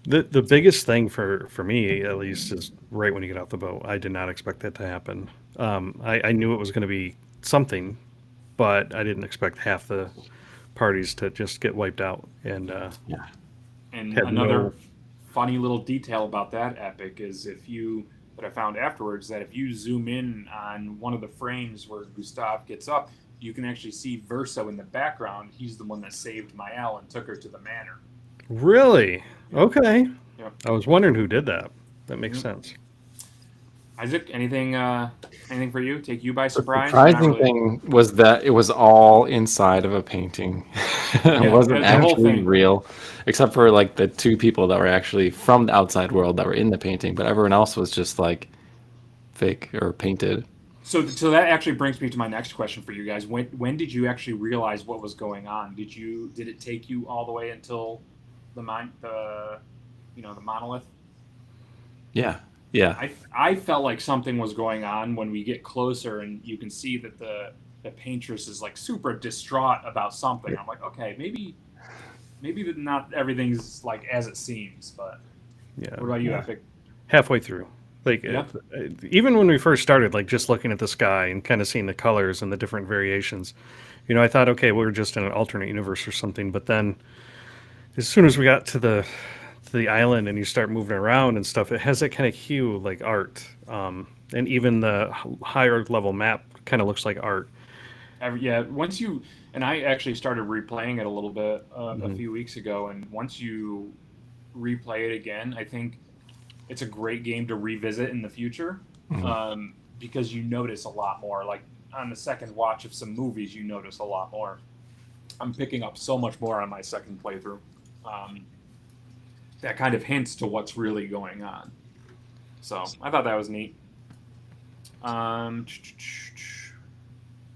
[SPEAKER 3] The biggest thing for me, at least, is right when you get off the boat. I did not expect that to happen. I knew it was going to be something, but I didn't expect half the parties to just get wiped out. And
[SPEAKER 2] Yeah.
[SPEAKER 1] And
[SPEAKER 3] had
[SPEAKER 1] another
[SPEAKER 3] no.
[SPEAKER 1] funny little detail about that epic is that I found afterwards, that if you zoom in on one of the frames where Gustav gets up, you can actually see Verso in the background. He's the one that saved Mael and took her to the manor.
[SPEAKER 3] Really?
[SPEAKER 1] Yep.
[SPEAKER 3] Okay.
[SPEAKER 1] Yep.
[SPEAKER 3] I was wondering who did that. That makes
[SPEAKER 1] Yep.
[SPEAKER 3] sense.
[SPEAKER 1] Isaac, anything for you? Take you by surprise? Not
[SPEAKER 2] Surprising
[SPEAKER 1] really.
[SPEAKER 2] thing was that it was all inside of a painting. It
[SPEAKER 1] Yeah,
[SPEAKER 2] wasn't
[SPEAKER 1] the whole
[SPEAKER 2] actually
[SPEAKER 1] thing.
[SPEAKER 2] real, except for like the two people that were actually from the outside world that were in the painting, but everyone else was just like fake or painted.
[SPEAKER 1] So that actually brings me to my next question for you guys. When did you actually realize what was going on? Did it take you all the way until the monolith?
[SPEAKER 2] Yeah. Yeah.
[SPEAKER 1] I felt like something was going on when we get closer, and you can see that the paintress is like super distraught about something. I'm like, okay, maybe not everything's like as it seems. But
[SPEAKER 3] Yeah.
[SPEAKER 1] what about you, Epic?
[SPEAKER 3] Halfway through. Like
[SPEAKER 1] Yeah.
[SPEAKER 3] even when we first started, like just looking at the sky and kind of seeing the colors and the different variations, I thought, okay, we're just in an alternate universe or something. But then, as soon as we got to the island and you start moving around and stuff, it has that kind of hue like art, and even the higher level map kind of looks like art.
[SPEAKER 1] Yeah, once you and I actually started replaying it a little bit a
[SPEAKER 3] Hmm.
[SPEAKER 1] few weeks ago, and once you replay it again, I think it's a great game to revisit in the future,
[SPEAKER 2] Mhm.
[SPEAKER 1] because you notice a lot more. Like on the second watch of some movies, you notice a lot more. I'm picking up so much more on my second playthrough. Um, that kind of hints to what's really going on. So I thought that was neat. Um,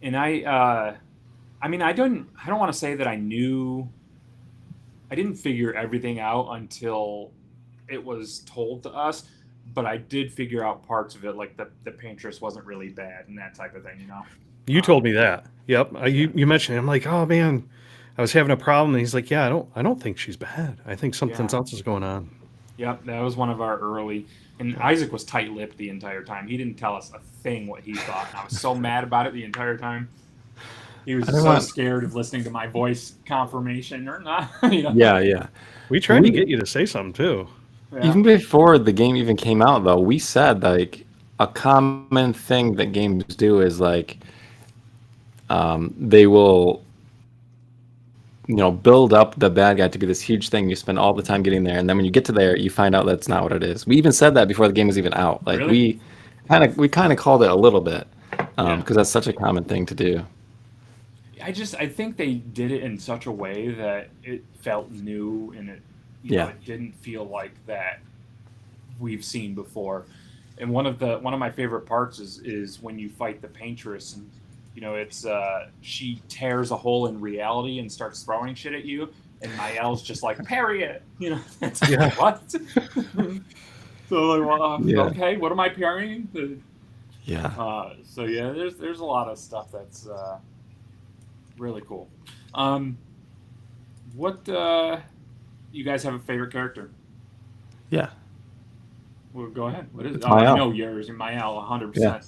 [SPEAKER 1] and I mean, I don't want to say that I didn't figure everything out until it was told to us, but I did figure out parts of it, like the paintress wasn't really bad and that type of thing, you know.
[SPEAKER 3] You told
[SPEAKER 1] Um,
[SPEAKER 3] me that. Yep.
[SPEAKER 1] yeah,
[SPEAKER 3] You mentioned it. I'm like, oh man, I was having a problem. And he's like, yeah, I don't think she's bad. I think something
[SPEAKER 1] yeah,
[SPEAKER 3] else is going on.
[SPEAKER 1] yep. That was one of our early, and Isaac was tight-lipped the entire time. He didn't tell us a thing what he thought, and I was so mad about it the entire time. He was
[SPEAKER 2] I didn't
[SPEAKER 1] so
[SPEAKER 2] want.
[SPEAKER 1] scared of listening to my voice confirmation or not, you know.
[SPEAKER 2] Yeah, yeah.
[SPEAKER 3] We tried to
[SPEAKER 2] We
[SPEAKER 3] get you to say something too.
[SPEAKER 1] Yeah.
[SPEAKER 2] even before the game even came out though, we said like a common thing that games do is like they will build up the bad guy to be this huge thing. You spend all the time getting there, and then when you get to there, you find out that's not what it is. We even said that before the game was even out. Like
[SPEAKER 1] Really?
[SPEAKER 2] we kind of called it a little bit
[SPEAKER 1] Yeah.
[SPEAKER 2] because that's such a common thing to do.
[SPEAKER 1] I think they did it in such a way that it felt new, and
[SPEAKER 2] Yeah.
[SPEAKER 1] it didn't feel like that we've seen before. And one of my favorite parts is when you fight the paintress, and it's she tears a hole in reality and starts throwing shit at you, and Mael's just like, parry it, It's like,
[SPEAKER 3] Yeah.
[SPEAKER 1] what? So like, well,
[SPEAKER 2] Yeah.
[SPEAKER 1] okay, what am I parrying?
[SPEAKER 2] Yeah.
[SPEAKER 1] So yeah, there's a lot of stuff that's really cool. What you guys have a favorite character?
[SPEAKER 2] Yeah.
[SPEAKER 1] Well, go ahead. What is it?
[SPEAKER 2] It's
[SPEAKER 1] Oh, I
[SPEAKER 2] Mael.
[SPEAKER 1] know yours, Mael, 100%.
[SPEAKER 2] Yeah.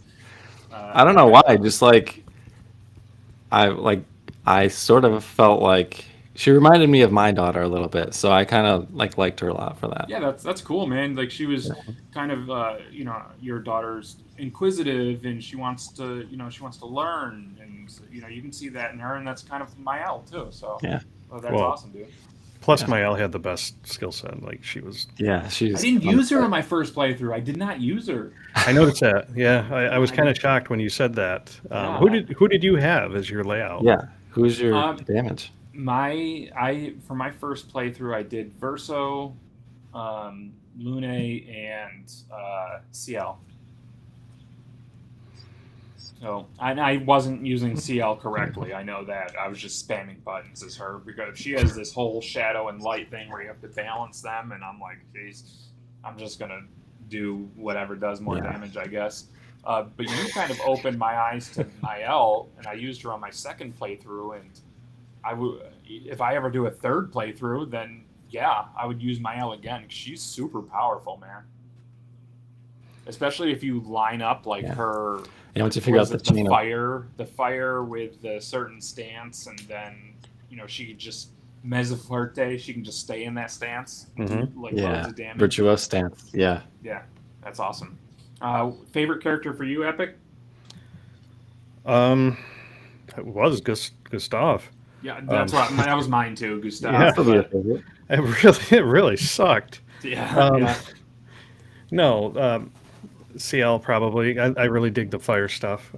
[SPEAKER 2] I don't know why. Just like I sort of felt like she reminded me of my daughter a little bit, so I kind of liked her a lot for that.
[SPEAKER 1] Yeah, that's cool, man. Like she was kind of your daughter's inquisitive, and she wants to learn, and you can see that in her, and that's kind of Mael too. So
[SPEAKER 2] Yeah.
[SPEAKER 1] that's
[SPEAKER 3] Well,
[SPEAKER 1] awesome, dude.
[SPEAKER 3] plus
[SPEAKER 2] Yeah.
[SPEAKER 3] Mael had the best skill set. Like she was.
[SPEAKER 2] Yeah,
[SPEAKER 1] I
[SPEAKER 2] she's
[SPEAKER 1] didn't use her in my first playthrough. I did not use her.
[SPEAKER 3] I noticed that. Yeah, I was
[SPEAKER 1] I
[SPEAKER 3] kind of
[SPEAKER 1] did.
[SPEAKER 3] shocked when you said that.
[SPEAKER 1] Yeah.
[SPEAKER 3] Who did you have as your layout?
[SPEAKER 2] Yeah. Who's your
[SPEAKER 1] Um,
[SPEAKER 2] damage?
[SPEAKER 1] For my first playthrough, I did Verso, Lune, and CL. So I wasn't using CL correctly. I know that. I was just spamming buttons as her, because she has this whole shadow and light thing where you have to balance them, and I'm like, geez, I'm just gonna do whatever does more
[SPEAKER 2] Yeah.
[SPEAKER 1] damage, I guess. But you kind of opened my eyes to Mael, and I used her on my second playthrough, and if I ever do a third playthrough, then yeah, I would use Mael again. 'Cause she's super powerful, man. Especially if you line up like
[SPEAKER 2] Yeah.
[SPEAKER 1] her.
[SPEAKER 2] And once you figure out
[SPEAKER 1] Was
[SPEAKER 2] the
[SPEAKER 1] it the
[SPEAKER 2] chain of
[SPEAKER 1] fire with the certain stance, and then she could just Mezaflerte. She can just stay in that stance, and do like loads of damage.
[SPEAKER 2] virtuoso stance. Yeah.
[SPEAKER 1] Yeah, that's awesome. Favorite character for you, Epic?
[SPEAKER 3] It was Gustav.
[SPEAKER 1] Yeah, that's that was mine too, Gustav.
[SPEAKER 3] Yeah.
[SPEAKER 2] That'll be a favorite.
[SPEAKER 3] It really sucked.
[SPEAKER 1] Yeah, yeah.
[SPEAKER 3] No, CL probably. I really dig the fire stuff.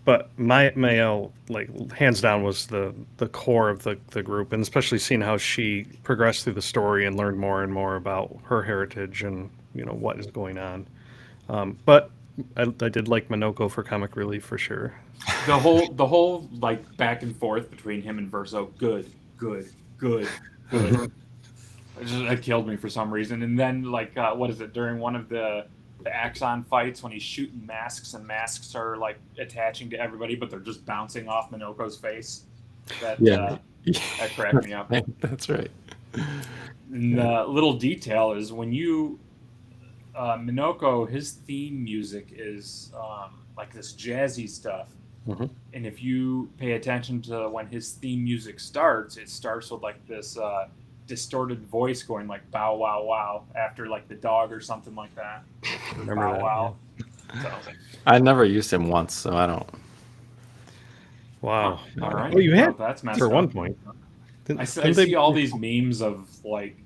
[SPEAKER 3] But Mael, like hands down, was the core of the group, and especially seeing how she progressed through the story and learned more and more about her heritage and what is going on. But I did like Minoko for comic relief for sure.
[SPEAKER 1] The whole like back and forth between him and Verso, good. That killed me for some reason. And then like what is it, during one of the Axon fights when he's shooting masks and masks are like attaching to everybody, but they're just bouncing off Minoko's face. That cracked me up.
[SPEAKER 2] That's right.
[SPEAKER 1] And the little detail is when you Minoko, his theme music is like this jazzy stuff.
[SPEAKER 3] Mm-hmm.
[SPEAKER 1] And if you pay attention to when his theme music starts, it starts with like this distorted voice going like bow wow wow after like the dog or something like that.
[SPEAKER 3] Remember
[SPEAKER 1] bow
[SPEAKER 3] that,
[SPEAKER 1] wow. So,
[SPEAKER 2] I never used him once, so I don't.
[SPEAKER 3] Wow.
[SPEAKER 1] all right.
[SPEAKER 3] Well, you had
[SPEAKER 1] that's messed
[SPEAKER 3] for
[SPEAKER 1] up.
[SPEAKER 3] one point.
[SPEAKER 1] I see all these memes of like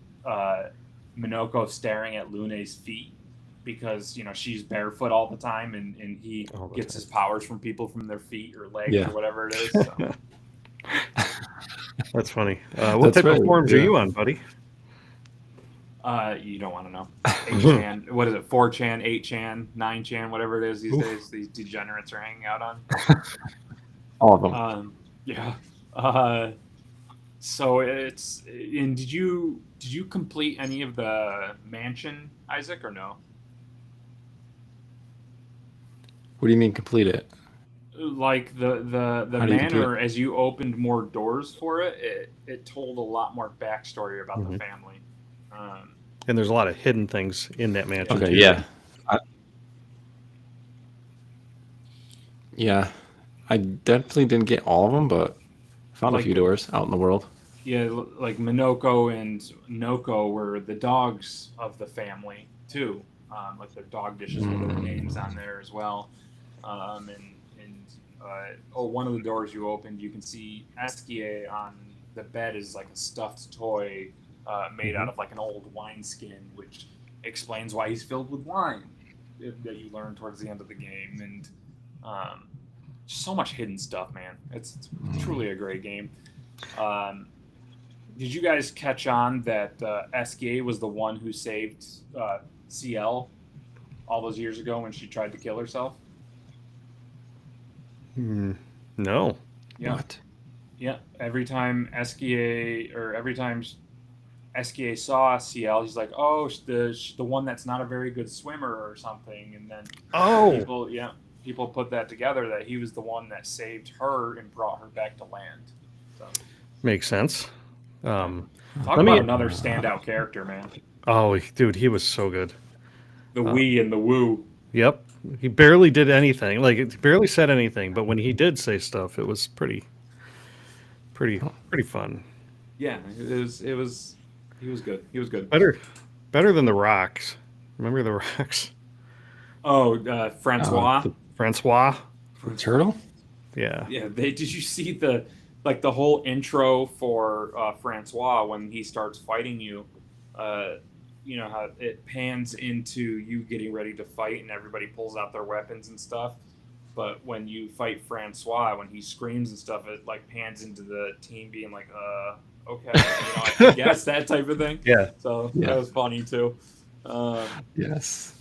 [SPEAKER 1] Minoko staring at Lune's feet because she's barefoot all the time and he gets his powers from people from their feet or legs or whatever it is. So.
[SPEAKER 3] That's funny. What type of forums are you on, buddy?
[SPEAKER 1] You don't want to know. 8chan, what is it? 4chan, 8chan, 9chan, whatever it is these days. These degenerates are hanging out on.
[SPEAKER 2] All of them.
[SPEAKER 1] Yeah. So it's. And did you complete any of the mansion, Isaac, or no?
[SPEAKER 2] What do you mean complete it?
[SPEAKER 1] Like the manor, as you opened more doors for it, it told a lot more backstory about the family.
[SPEAKER 3] And there's a lot of hidden things in that mansion.
[SPEAKER 2] Okay,
[SPEAKER 3] too.
[SPEAKER 2] yeah. I definitely didn't get all of them, but I found a few doors out in the world.
[SPEAKER 1] Yeah, like Minoko and Noko were the dogs of the family too. Like their dog dishes with their names on there as well. One of the doors you opened, you can see Eskie on the bed is like a stuffed toy made out of like an old wineskin, which explains why he's filled with wine that you learn towards the end of the game. And so much hidden stuff, man. It's truly a great game. Did you guys catch on that Eskie was the one who saved CL all those years ago when she tried to kill herself?
[SPEAKER 3] No.
[SPEAKER 1] Yeah.
[SPEAKER 2] What?
[SPEAKER 1] Yeah. Every time Eskie saw CL, he's like, "Oh, the one that's not a very good swimmer or something." And then people put that together that he was the one that saved her and brought her back to land. So
[SPEAKER 3] Makes sense.
[SPEAKER 1] talk about another standout character, man.
[SPEAKER 3] Oh, dude, he was so good.
[SPEAKER 1] The wee and the woo.
[SPEAKER 3] Yep. He barely did anything. Like, he barely said anything, but when he did say stuff, it was pretty fun.
[SPEAKER 1] Yeah, he was good. He was good.
[SPEAKER 3] Better than the Rocks. Remember the Rocks?
[SPEAKER 1] Oh, Francois.
[SPEAKER 3] Francois?
[SPEAKER 2] The turtle?
[SPEAKER 3] Yeah.
[SPEAKER 1] Yeah, did you see the whole intro for Francois when he starts fighting you? You know how it pans into you getting ready to fight and everybody pulls out their weapons and stuff. But when you fight Francois, when he screams and stuff, it like pans into the team being like, okay, I guess that type of thing.
[SPEAKER 3] Yeah.
[SPEAKER 1] So that was funny too.
[SPEAKER 2] Yes.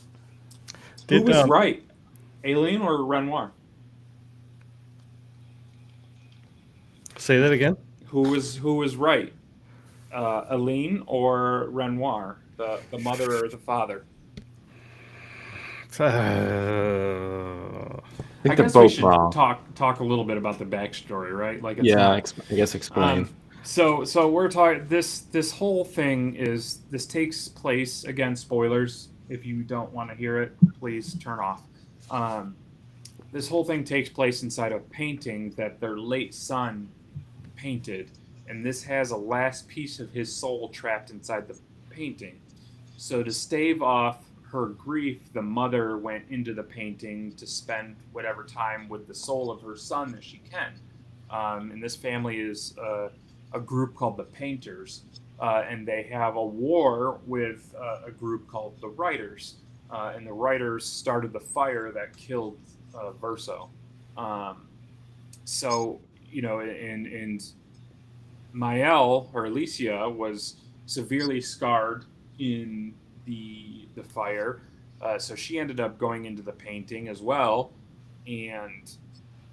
[SPEAKER 1] Who was right, Aileen or Renoir?
[SPEAKER 3] Say that again?
[SPEAKER 1] Who was right, Aileen or Renoir, the mother or the father?
[SPEAKER 2] I think
[SPEAKER 1] I
[SPEAKER 2] they're
[SPEAKER 1] guess we
[SPEAKER 2] both
[SPEAKER 1] should
[SPEAKER 2] wrong.
[SPEAKER 1] talk a little bit about the backstory, right? Like, it's
[SPEAKER 2] Yeah,
[SPEAKER 1] not,
[SPEAKER 2] I guess explain.
[SPEAKER 1] So we're talking this whole thing is this takes place, again, spoilers. If you don't want to hear it, please turn off. Um, this whole thing takes place inside a painting that their late son painted, and this has a last piece of his soul trapped inside the painting. So to stave off her grief, the mother went into the painting to spend whatever time with the soul of her son that she can. And this family is a group called the Painters, and they have a war with a group called the Writers. And the Writers started the fire that killed Verso. Um, so, and Mael, or Alicia, was severely scarred in the fire. So she ended up going into the painting as well, and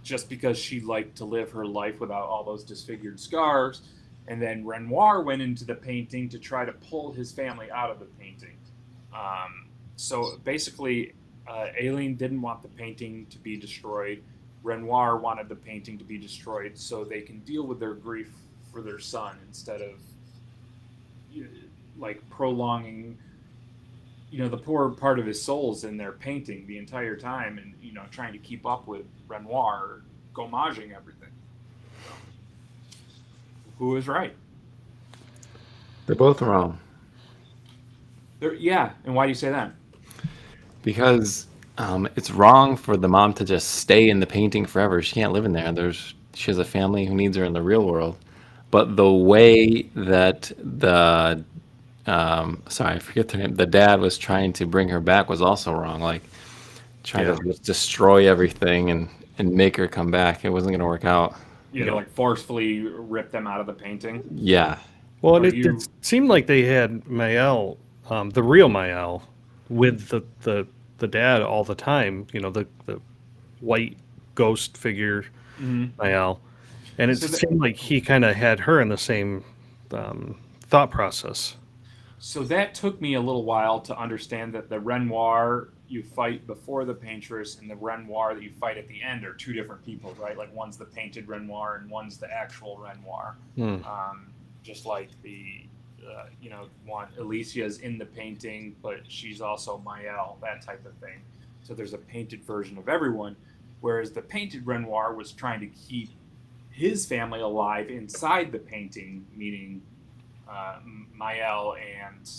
[SPEAKER 1] just because she liked to live her life without all those disfigured scars. And then Renoir went into the painting to try to pull his family out of the painting. So basically, Aileen didn't want the painting to be destroyed. Renoir wanted the painting to be destroyed so they can deal with their grief for their son instead of like prolonging the poor part of his soul's in their painting the entire time, and trying to keep up with Renoir gommaging everything. So, who is right?
[SPEAKER 2] They're both wrong.
[SPEAKER 1] Yeah, and why do you say that?
[SPEAKER 2] Because it's wrong for the mom to just stay in the painting forever. She can't live in there. She has a family who needs her in the real world. But the way that sorry, I forget the name. The dad was trying to bring her back was also wrong. Like trying to just destroy everything and make her come back. It wasn't going to work out.
[SPEAKER 1] To like forcefully rip them out of the painting.
[SPEAKER 2] Yeah.
[SPEAKER 3] Well, and it seemed like they had Mael, the real Mael, with the dad all the time. The white ghost figure, Mael, and it seemed like he kind of had her in the same thought process.
[SPEAKER 1] So that took me a little while to understand that the Renoir you fight before the Paintress and the Renoir that you fight at the end are two different people, right? Like one's the painted Renoir and one's the actual Renoir. Just like the, one, Alicia's in the painting, but she's also Mael, that type of thing. So there's a painted version of everyone, whereas the painted Renoir was trying to keep his family alive inside the painting, meaning Mael and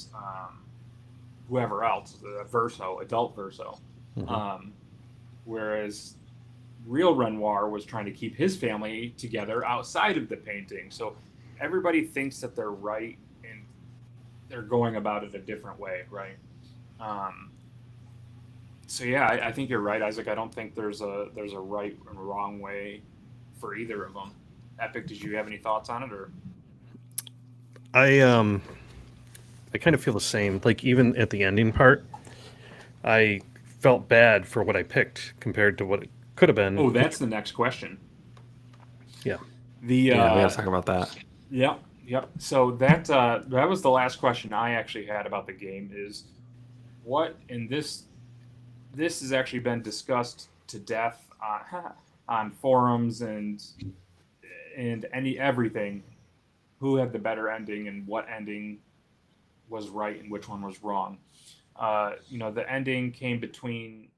[SPEAKER 1] whoever else, Verso, adult Verso. Whereas real Renoir was trying to keep his family together outside of the painting. So everybody thinks that they're right, and they're going about it a different way, right? So yeah, I think you're right, Isaac. I don't think there's a right and wrong way for either of them. Epic, did you have any thoughts on it, or?
[SPEAKER 3] I kind of feel the same. Like even at the ending part, I felt bad for what I picked compared to what it could have been.
[SPEAKER 1] Oh, that's the next question.
[SPEAKER 3] Yeah.
[SPEAKER 2] We gotta talk about that.
[SPEAKER 1] Yep. So that was the last question I actually had about the game. Is what in this has actually been discussed to death on forums and everything. Who had the better ending and what ending was right and which one was wrong. The ending came between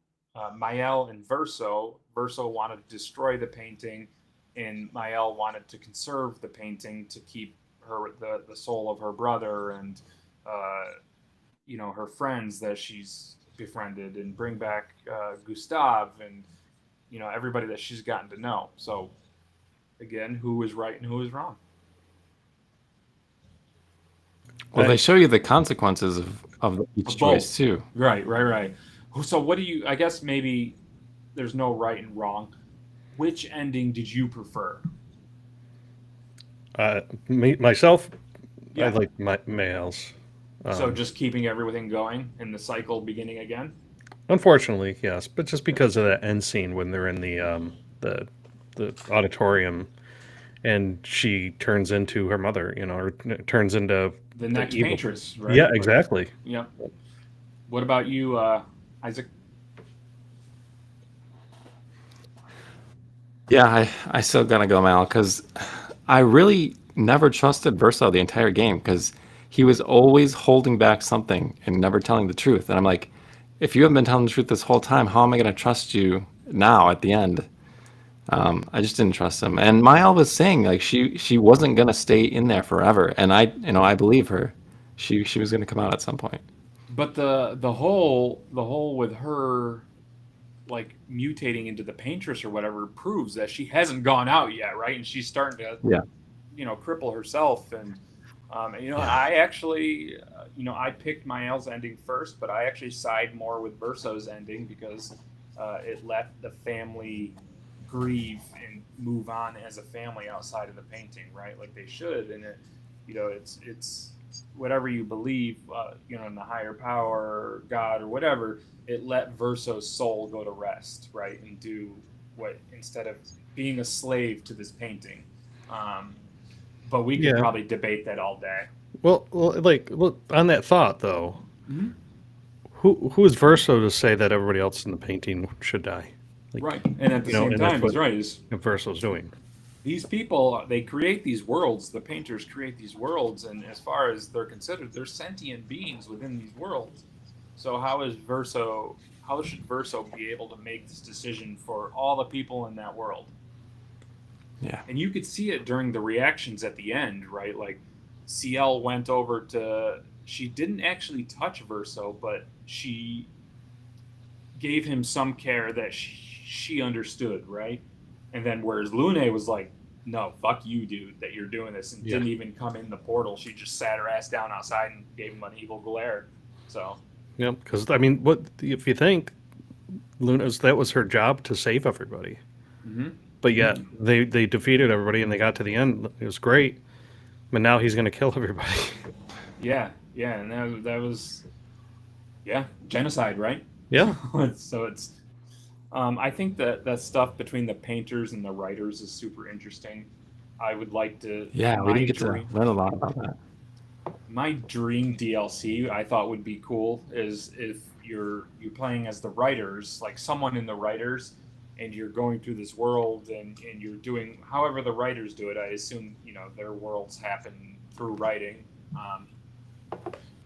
[SPEAKER 1] Mael and Verso. Verso wanted to destroy the painting, and Mael wanted to conserve the painting to keep the soul of her brother and her friends that she's befriended, and bring back Gustave and everybody that she's gotten to know. So again, who was right and who was wrong?
[SPEAKER 2] Well, they show you the consequences of each choice too.
[SPEAKER 1] Right. So what do you, I guess maybe there's no right and wrong. Which ending did you prefer?
[SPEAKER 3] Myself, I like Mael's.
[SPEAKER 1] So just keeping everything going and the cycle beginning again?
[SPEAKER 3] Unfortunately, yes. But just because of that end scene when they're in the auditorium and she turns into her mother, or turns into
[SPEAKER 1] the next Paintress, right?
[SPEAKER 3] Yeah, exactly.
[SPEAKER 1] Yeah. What about you, Isaac?
[SPEAKER 2] Yeah, I still gonna go Mal because I really never trusted Verso the entire game because he was always holding back something and never telling the truth. And I'm like, if you haven't been telling the truth this whole time, how am I going to trust you now at the end? I just didn't trust him. And Mayal was saying like she wasn't going to stay in there forever, and I believe her. She was going to come out at some point.
[SPEAKER 1] But the whole with her like mutating into the paintress or whatever proves that she hasn't gone out yet, right? And she's starting to
[SPEAKER 2] Yeah.
[SPEAKER 1] cripple herself. And I actually I picked Mayel's ending first, but I actually side more with Verso's ending because it let the family grieve and move on as a family outside of the painting, right? Like they should. And it's whatever you believe, in the higher power, or God, or whatever. It let Verso's soul go to rest, right, and do what instead of being a slave to this painting. But we could probably debate that all day.
[SPEAKER 3] Well, on that thought though,
[SPEAKER 1] Mhm.
[SPEAKER 3] who is Verso to say that everybody else in the painting should die? Like,
[SPEAKER 1] Right, and at the same
[SPEAKER 3] and that's
[SPEAKER 1] time,
[SPEAKER 3] what
[SPEAKER 1] is right. Is
[SPEAKER 3] Verso's doing.
[SPEAKER 1] these people, they create these worlds. The painters create these worlds, and as far as they're considered, they're sentient beings within these worlds. So how should Verso be able to make this decision for all the people in that world?
[SPEAKER 2] Yeah.
[SPEAKER 1] And you could see it during the reactions at the end, right? Like CL went over to, she didn't actually touch Verso, but she gave him some care that she understood, right? And then whereas Lune was like, no, fuck you, dude, that you're doing this, and didn't even come in the portal. She just sat her ass down outside and gave him an evil glare. So
[SPEAKER 3] Yeah, because I mean, what if you think that was her job to save everybody, but yet they defeated everybody and they got to the end. It was great, but now he's going to kill everybody.
[SPEAKER 1] yeah, and that was genocide, right?
[SPEAKER 3] Yeah,
[SPEAKER 1] So it's I think that stuff between the painters and the writers is super interesting. I would like to.
[SPEAKER 2] Yeah, we
[SPEAKER 1] my
[SPEAKER 2] didn't get to
[SPEAKER 1] dream-
[SPEAKER 2] learn a lot about that.
[SPEAKER 1] My dream DLC I thought would be cool is if you're playing as the writers, like someone in the writers, and you're going through this world and you're doing however the writers do it. I assume their worlds happen through writing,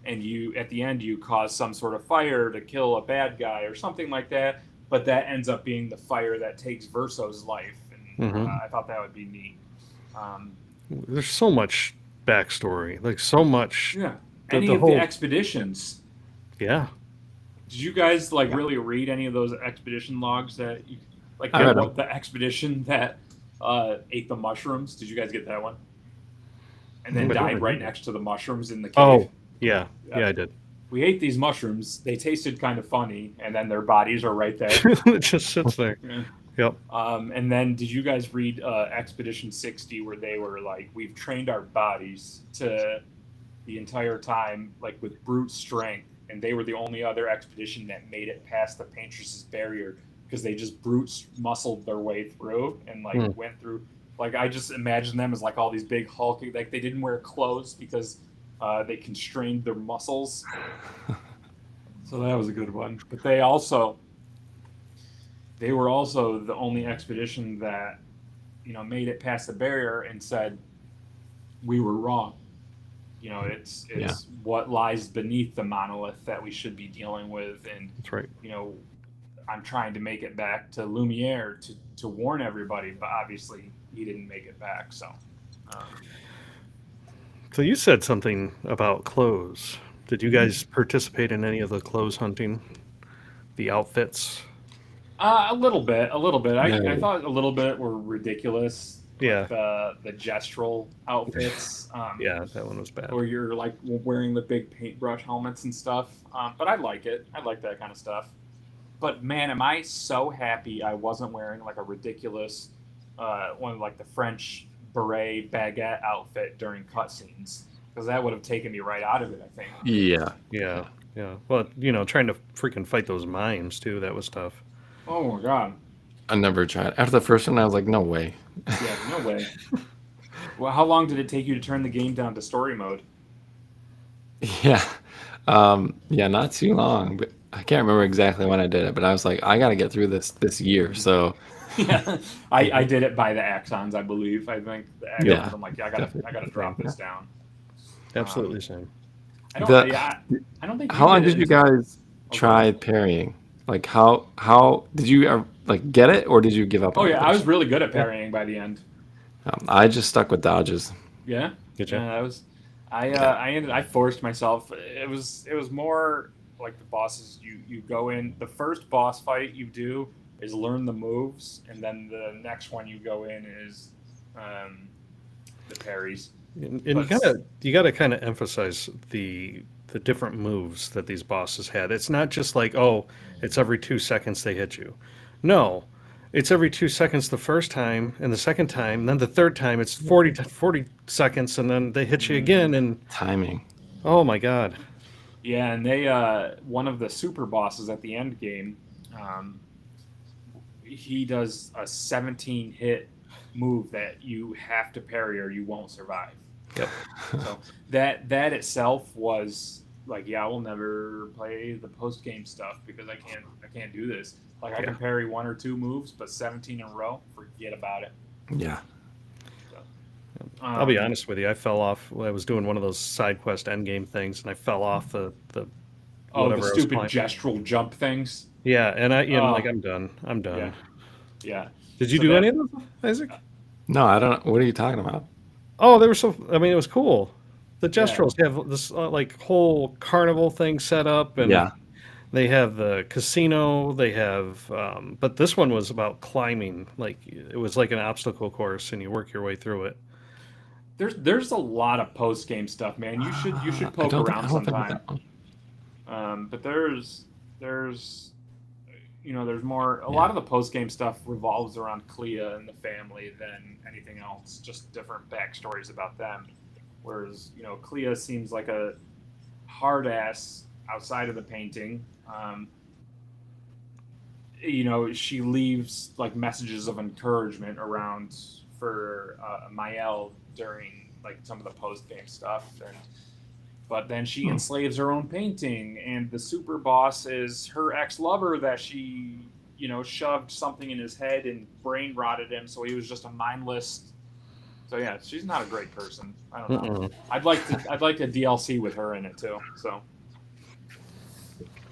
[SPEAKER 1] and you at the end you cause some sort of fire to kill a bad guy or something like that. But that ends up being the fire that takes Verso's life, and I thought that would be neat.
[SPEAKER 3] there's so much backstory, like so much.
[SPEAKER 1] Yeah,
[SPEAKER 3] The-
[SPEAKER 1] any
[SPEAKER 3] the
[SPEAKER 1] of
[SPEAKER 3] whole-
[SPEAKER 1] the expeditions.
[SPEAKER 3] Yeah,
[SPEAKER 1] Did you guys really read any of those expedition logs that
[SPEAKER 2] I read
[SPEAKER 1] the expedition that ate the mushrooms? Did you guys get that one? And then
[SPEAKER 3] I
[SPEAKER 1] died
[SPEAKER 3] didn't
[SPEAKER 1] right
[SPEAKER 3] read it.
[SPEAKER 1] next to the mushrooms in the cave.
[SPEAKER 3] Oh, yeah, I did.
[SPEAKER 1] We ate these mushrooms. They tasted kind of funny, and then their bodies are right there.
[SPEAKER 3] It just sits there.
[SPEAKER 1] Yeah.
[SPEAKER 3] Yep.
[SPEAKER 1] And then did you guys read Expedition 60 where they were like, we've trained our bodies to the entire time, like with brute strength, and they were the only other expedition that made it past the Paintress's barrier because they just brute muscled their way through and went through. Like I just imagine them as like all these big hulking, like they didn't wear clothes because they constrained their muscles. So that was a good one. But they were also the only expedition that made it past the barrier and said we were wrong. It's what lies beneath the monolith that we should be dealing with, and
[SPEAKER 3] That's right.
[SPEAKER 1] I'm trying to make it back to Lumiere to warn everybody, but obviously he didn't make it back. So
[SPEAKER 3] So you said something about clothes. Did you guys participate in any of the clothes hunting? The outfits?
[SPEAKER 1] a little bit. I
[SPEAKER 2] No.
[SPEAKER 1] thought a little bit were ridiculous.
[SPEAKER 3] Yeah.
[SPEAKER 1] Like the gestural outfits.
[SPEAKER 3] Yeah, that one was bad.
[SPEAKER 1] Where you're like wearing the big paintbrush helmets and stuff. But I like it. I like that kind of stuff. But man, am I so happy I wasn't wearing like a ridiculous one of like the French beret baguette outfit during cutscenes, because that would have taken me right out of it, I think.
[SPEAKER 2] Yeah.
[SPEAKER 3] Yeah. Well, trying to freaking fight those mimes too, that was tough.
[SPEAKER 1] Oh my god.
[SPEAKER 2] I never tried. After the first one, I was like, no way.
[SPEAKER 1] Yeah, no way. Well, how long did it take you to turn the game down to story mode?
[SPEAKER 2] Yeah. Yeah, not too long. But I can't remember exactly when I did it, but I was like, I got to get through this year. So
[SPEAKER 1] Yeah, I did it by the axons, I believe. I think the axons.
[SPEAKER 2] Yeah,
[SPEAKER 1] I'm like, yeah, I gotta
[SPEAKER 2] definitely.
[SPEAKER 1] drop this down.
[SPEAKER 3] Absolutely same.
[SPEAKER 1] I don't.
[SPEAKER 2] The
[SPEAKER 1] Yeah, I don't think
[SPEAKER 2] How
[SPEAKER 1] you
[SPEAKER 2] long
[SPEAKER 1] did
[SPEAKER 2] did you
[SPEAKER 1] it.
[SPEAKER 2] guys
[SPEAKER 1] Okay.
[SPEAKER 2] try parrying? Like how did you like get it or did you give up
[SPEAKER 1] Oh
[SPEAKER 2] on it
[SPEAKER 1] yeah, I was
[SPEAKER 2] first?
[SPEAKER 1] really good at parrying by the end.
[SPEAKER 2] I just stuck with dodges.
[SPEAKER 1] Yeah,
[SPEAKER 3] Get you?
[SPEAKER 1] yeah, that was.
[SPEAKER 2] Yeah.
[SPEAKER 1] I forced myself. It was more like the bosses. You go in the first boss fight you do is learn the moves, and then the next one you go in is um, the parries.
[SPEAKER 3] And
[SPEAKER 1] But
[SPEAKER 3] you gotta kind of emphasize the different moves that these bosses had. It's not just like, oh, it's every 2 seconds they hit you. No, it's every 2 seconds the first time, and the second time, and then the third time it's 40 seconds, and then they hit you again, and
[SPEAKER 2] Timing.
[SPEAKER 3] oh my god.
[SPEAKER 1] yeah, and they one of the super bosses at the end game, um, he does a 17 hit move that you have to parry or you won't survive.
[SPEAKER 3] Yep.
[SPEAKER 1] So that itself was like, yeah, I will never play the post game stuff because I can't do this. Like I
[SPEAKER 3] Yeah.
[SPEAKER 1] can parry one or two moves, but 17 in a row, forget about it.
[SPEAKER 2] Yeah.
[SPEAKER 1] So,
[SPEAKER 3] I'll be
[SPEAKER 1] um,
[SPEAKER 3] honest with you. I fell off. I was doing one of those side quest end game things, and I fell off the
[SPEAKER 1] oh, the
[SPEAKER 3] whatever I was
[SPEAKER 1] stupid
[SPEAKER 3] playing.
[SPEAKER 1] gestural jump things.
[SPEAKER 3] Yeah, and I'm like,
[SPEAKER 1] Oh,
[SPEAKER 3] I'm done. I'm
[SPEAKER 1] yeah,
[SPEAKER 3] done.
[SPEAKER 1] yeah.
[SPEAKER 3] Did you
[SPEAKER 1] So
[SPEAKER 3] do any
[SPEAKER 1] that
[SPEAKER 3] of those, Isaac?
[SPEAKER 2] No, I don't. What are you talking about?
[SPEAKER 3] Oh, they were so. I mean, it was cool. The
[SPEAKER 1] yeah.
[SPEAKER 3] Jestrels have this like whole carnival thing set up, and
[SPEAKER 2] Yeah.
[SPEAKER 3] they have the casino. They have, but this one was about climbing. Like it was like an obstacle course, and you work your way through it.
[SPEAKER 1] There's a lot of post game stuff, man. You should
[SPEAKER 2] I
[SPEAKER 1] poke
[SPEAKER 2] don't think
[SPEAKER 1] around
[SPEAKER 2] I don't think about
[SPEAKER 1] sometime.
[SPEAKER 2] that one.
[SPEAKER 1] But there's there's more. A
[SPEAKER 2] Yeah.
[SPEAKER 1] lot of the post game stuff revolves around Clea and the family than anything else. Just different backstories about them. Whereas Clea seems like a hard ass outside of the painting. She leaves like messages of encouragement around for Mael during like some of the post game stuff, and but then she
[SPEAKER 2] Hmm.
[SPEAKER 1] enslaves her own painting, and the super boss is her ex lover that she shoved something in his head and brain rotted him, so he was just a mindless. So yeah, she's not a great person. I don't know.
[SPEAKER 3] Mm-mm.
[SPEAKER 1] I'd like a DLC with her in it too. So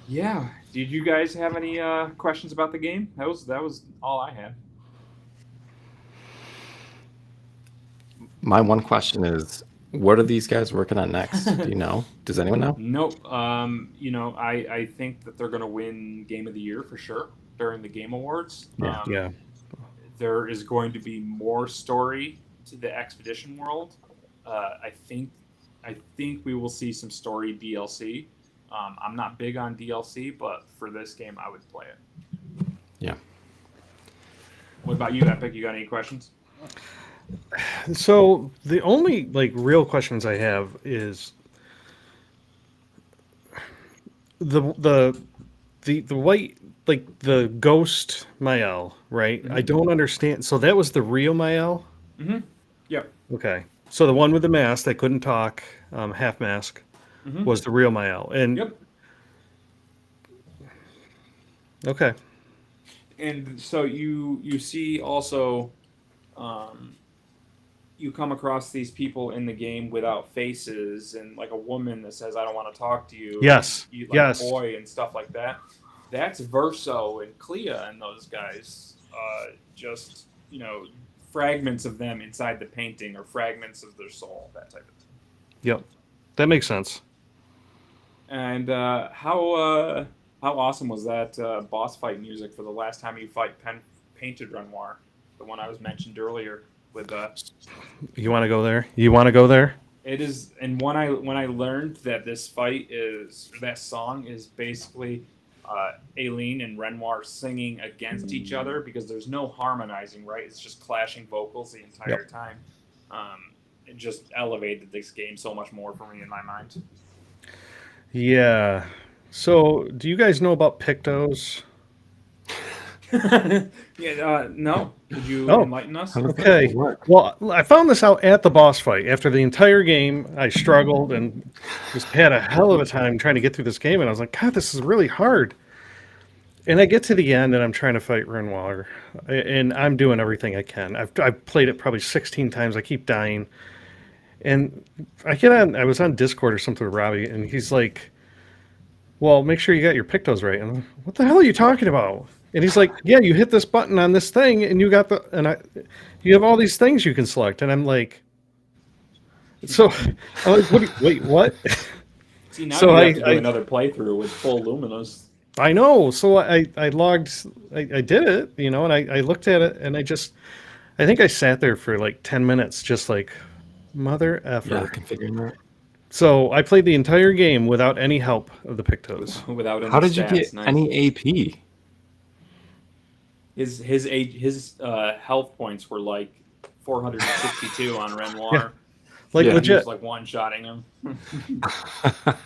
[SPEAKER 1] yeah, did you guys have any questions about the game? That was all I had.
[SPEAKER 2] My one question is, what are these guys working on next? Do you know? Does anyone know?
[SPEAKER 1] Nope. I think that they're gonna win Game of the Year for sure during the Game Awards.
[SPEAKER 2] Yeah.
[SPEAKER 3] Yeah,
[SPEAKER 1] There is going to be more story to the Expedition world. I think we will see some story DLC. I'm not big on DLC, but for this game, I would play it.
[SPEAKER 2] Yeah.
[SPEAKER 1] What about you, Epic? You got any questions?
[SPEAKER 3] so the only like real questions I have is the the the white, like the ghost Mael, right? I
[SPEAKER 1] Mm-hmm.
[SPEAKER 3] don't understand. So that was the real Mael?
[SPEAKER 1] Mm-hmm. Yep.
[SPEAKER 3] Okay. So the one with the mask that couldn't talk, half mask,
[SPEAKER 1] Mm-hmm.
[SPEAKER 3] was the real Mael. And
[SPEAKER 1] Yep.
[SPEAKER 3] okay.
[SPEAKER 1] And so you see also, um, you come across these people in the game without faces, and like a woman that says, "I don't want to talk to you," and
[SPEAKER 3] Yes.
[SPEAKER 1] you like
[SPEAKER 3] Yes.
[SPEAKER 1] boy and stuff like that. That's Verso and Clea and those guys. Just fragments of them inside the painting or fragments of their soul, that type of thing.
[SPEAKER 3] Yep. That makes sense.
[SPEAKER 1] And how awesome was that boss fight music for the last time you fight Painted Renoir, the one I was mentioned earlier with
[SPEAKER 3] You want to go there? You want to go there?
[SPEAKER 1] it is. And when I learned that this fight is or that song is basically Aileen and Renoir singing against each other because there's no harmonizing, right? It's just clashing vocals the entire
[SPEAKER 3] Yep.
[SPEAKER 1] time. It just elevated this game so much more for me in my mind.
[SPEAKER 3] Yeah. So, do you guys know about Pictos?
[SPEAKER 1] Yeah, no. Could you
[SPEAKER 3] Oh,
[SPEAKER 1] enlighten us?
[SPEAKER 2] How does that
[SPEAKER 3] okay.
[SPEAKER 2] work?
[SPEAKER 3] Well, I found this out at the boss fight. After the entire game, I struggled and just had a hell of a time trying to get through this game. And I was like, God, this is really hard. And I get to the end, and I'm trying to fight Renoir, and I'm doing everything I can. I've played it probably 16 times. I keep dying, and I was on Discord or something with Robbie, and he's like, "Well, make sure you got your Pictos right." And I'm like, "What the hell are you talking about?" And he's like, "Yeah, you hit this button on this thing, and you have all these things you can select." And I'm like, "So, I'm like, wait, what?"
[SPEAKER 1] See, now
[SPEAKER 3] So
[SPEAKER 1] you have to do another playthrough with full Luminous.
[SPEAKER 3] I know. So I logged, I did it, and I looked at it, and I think I sat there for like 10 minutes, just like, mother effer.
[SPEAKER 2] Configuring that.
[SPEAKER 3] So I played the entire game without any help of the Pictos.
[SPEAKER 1] Without any
[SPEAKER 2] How did you
[SPEAKER 1] stats.
[SPEAKER 2] get
[SPEAKER 1] Nice.
[SPEAKER 2] any AP?
[SPEAKER 1] His health points were like 462 on Renoir.
[SPEAKER 3] Like
[SPEAKER 2] Yeah.
[SPEAKER 1] He was
[SPEAKER 3] legit,
[SPEAKER 1] like one-shotting him.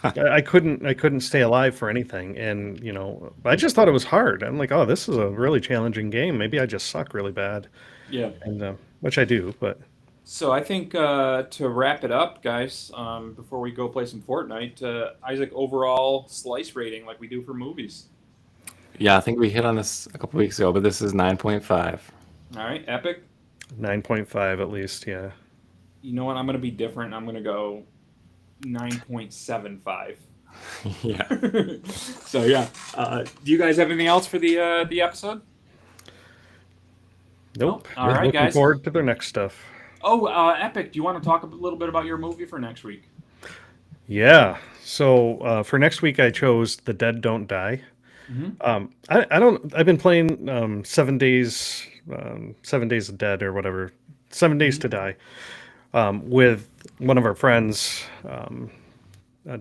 [SPEAKER 3] I couldn't stay alive for anything, and I just thought it was hard. I'm like, oh, this is a really challenging game. Maybe I just suck really bad,
[SPEAKER 1] Yeah.
[SPEAKER 3] and which I do, but
[SPEAKER 1] So I think to wrap it up, guys, before we go play some Fortnite, Isaac, overall slice rating like we do for movies.
[SPEAKER 2] Yeah, I think we hit on this a couple weeks ago, but this is 9.5.
[SPEAKER 1] All right, Epic.
[SPEAKER 3] 9.5 at least, yeah.
[SPEAKER 1] You know what? I'm going to be different. I'm going to go 9.75.
[SPEAKER 2] Yeah.
[SPEAKER 1] So yeah, do you guys have anything else for the episode?
[SPEAKER 3] Nope.
[SPEAKER 1] All right,
[SPEAKER 3] Looking
[SPEAKER 1] guys.
[SPEAKER 3] forward to their next stuff.
[SPEAKER 1] Oh, Epic, do you want to talk a little bit about your movie for next week?
[SPEAKER 3] Yeah. So for next week, I chose The Dead Don't Die. I've been playing 7 Days, 7 Days of Dead or whatever, 7 Days to Die, with one of our friends,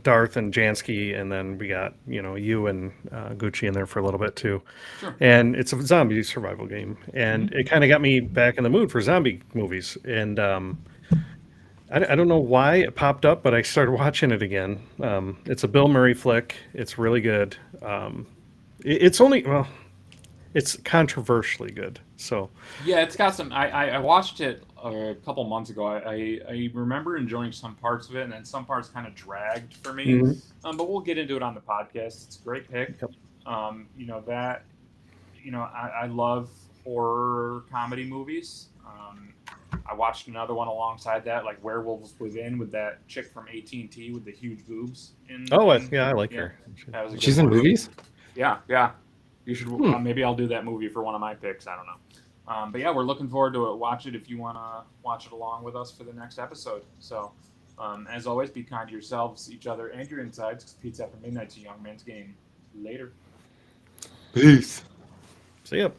[SPEAKER 3] Darth and Jansky, and then we got you and Gucci in there for a little bit too.
[SPEAKER 1] Sure.
[SPEAKER 3] And it's a zombie survival game, and it kind of got me back in the mood for zombie movies. And I don't know why it popped up, but I started watching it again. It's a Bill Murray flick. It's really good. It's controversially good. So
[SPEAKER 1] Yeah, it's got some. I watched it a couple months ago. I remember enjoying some parts of it, and then some parts kind of dragged for me. But we'll get into it on the podcast. It's a great pick.
[SPEAKER 3] Yep.
[SPEAKER 1] I love horror comedy movies. I watched another one alongside that, like Werewolves Within, with that chick from AT&T with the huge boobs.
[SPEAKER 3] I like her.
[SPEAKER 1] That was a good
[SPEAKER 2] She's in
[SPEAKER 1] one.
[SPEAKER 2] movies?
[SPEAKER 1] Yeah. You should. Maybe I'll do that movie for one of my picks. I don't know. But yeah, we're looking forward to it. Watch it if you want to watch it along with us for the next episode. So, as always, be kind to yourselves, each other, and your insides. 'Cause Pizza After Midnight's a young man's game. Later.
[SPEAKER 2] Peace.
[SPEAKER 3] See ya.